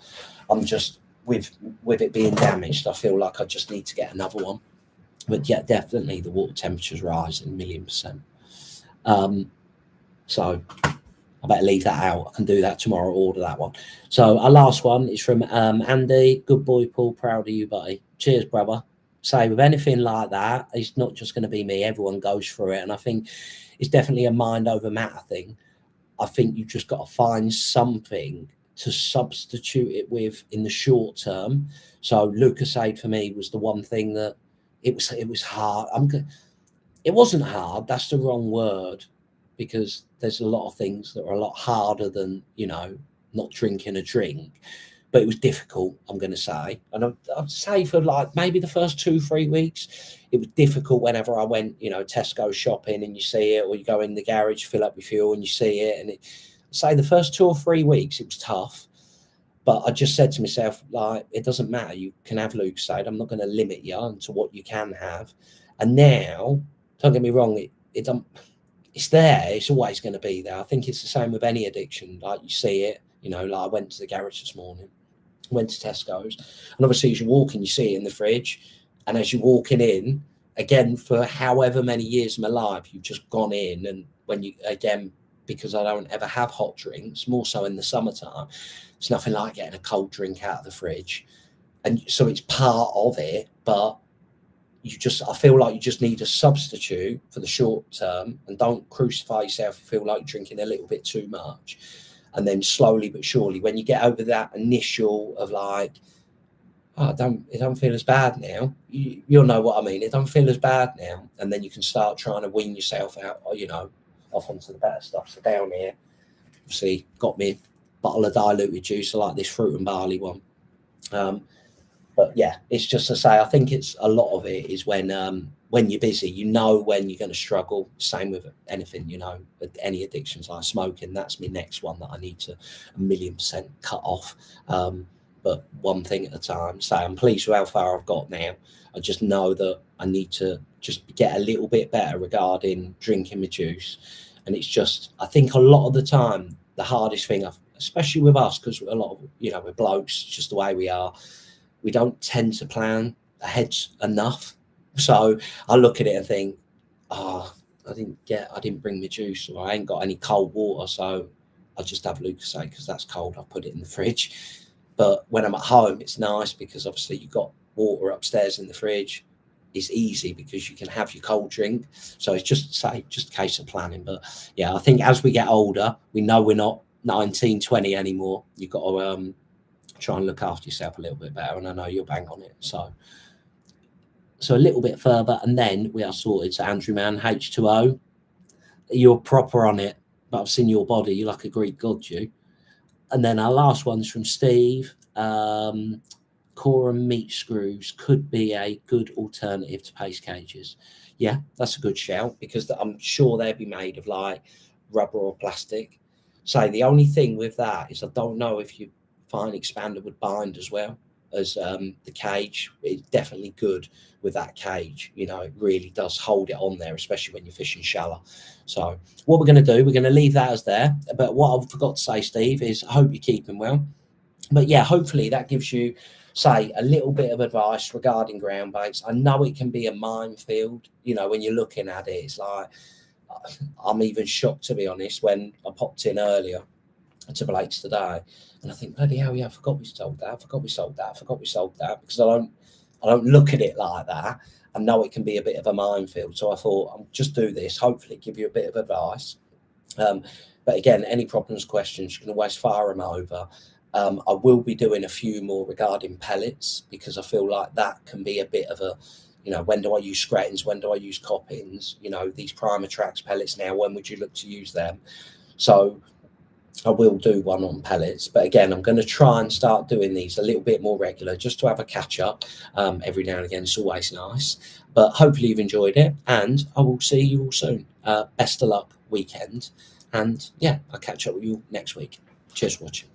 I'm just, with it being damaged, I feel like I just need to get another one. But yeah, definitely the water temperature's rising 1,000,000%. So I better leave that out. I can do that tomorrow, order that one. So our last one is from Andy. Good boy, Paul. Proud of you, buddy. Cheers, brother. Say, with anything like that, it's not just going to be me. Everyone goes through it. And I think it's definitely a mind over matter thing. I think you just got to find something to substitute it with in the short term. So Lucozade for me was the one thing that it was hard. It wasn't hard. That's the wrong word, because there's a lot of things that are a lot harder than, not drinking a drink. But it was difficult, I'm going to say. And I'd say for like maybe the first 2-3 weeks, it was difficult whenever I went, Tesco shopping and you see it, or you go in the garage, fill up your fuel and you see it. And say the first 2 or 3 weeks, it was tough. But I just said to myself, like, it doesn't matter. You can have Lucozade. I'm not going to limit you into what you can have. And now, don't get me wrong, it's there. It's always going to be there. I think it's the same with any addiction. Like, you see it, like I went to the garage this morning, went to Tesco's, and obviously as you're walking, you see it in the fridge. And as you're walking in, again, for however many years of my life, you've just gone in, and when you, again, because I don't ever have hot drinks, more so in the summertime, it's nothing like getting a cold drink out of the fridge. And so it's part of it, but I feel like you just need a substitute for the short term, and don't crucify yourself if you feel like you're drinking a little bit too much. And then slowly but surely, when you get over that initial of like, it don't feel as bad now, you'll know what I mean. It don't feel as bad now. And then you can start trying to wean yourself out, off onto the better stuff. So down here, obviously, got me a bottle of diluted juice. I like this fruit and barley one. But yeah, it's just to say, I think it's a lot of it is when you're busy, when you're going to struggle. Same with anything, with any addictions like smoking. That's my next one that I need to 1,000,000% cut off. but one thing at a time. So I'm pleased with how far I've got now. I just know that I need to just get a little bit better regarding drinking my juice. And it's just, I think a lot of the time, the hardest thing, especially with us, because a lot of, we're blokes, just the way we are, we don't tend to plan ahead enough. So I look at it and think, I didn't bring my juice, or I ain't got any cold water, so I'll just have Lucozade because that's cold. I'll put it in the fridge. But when I'm at home, it's nice because obviously you've got water upstairs in the fridge. It's easy because you can have your cold drink. So it's just a case of planning. But yeah, I think as we get older, we know we're not 19, 20 anymore. You've got to try and look after yourself a little bit better. And I know you'll bang on it. So a little bit further, and then we are sorted. So Andrew Man, H2O, you're proper on it, but I've seen your body. You're like a Greek god, you. And then our last one's from Steve. Core and meat screws could be a good alternative to pace cages. Yeah, that's a good shout, because I'm sure they'd be made of like rubber or plastic. So the only thing with that is I don't know if you find expander would bind as well as the cage. It's definitely good with that cage. It really does hold it on there, especially when you're fishing shallow. So what we're going to do, we're going to leave that as there. But what I forgot to say, Steve, is I hope you're keeping well. But yeah, hopefully that gives you, say, a little bit of advice regarding ground baits. I know it can be a minefield, when you're looking at it. It's like, I'm even shocked, to be honest, when I popped in earlier to Blake's today, and I think, bloody hell, yeah, I forgot we sold that, because I don't look at it like that. I know it can be a bit of a minefield. So I thought I'll just do this, hopefully give you a bit of advice. But again, any problems, questions, you can always fire them over. I will be doing a few more regarding pellets, because I feel like that can be a bit of a, when do I use scratins? When do I use coppins? These Primer Tracks pellets now, when would you look to use them? So I will do one on pellets. But again, I'm going to try and start doing these a little bit more regular, just to have a catch up every now and again. It's always nice. But hopefully you've enjoyed it, and I will see you all soon. Best of luck weekend. And yeah, I'll catch up with you next week. Cheers for watching.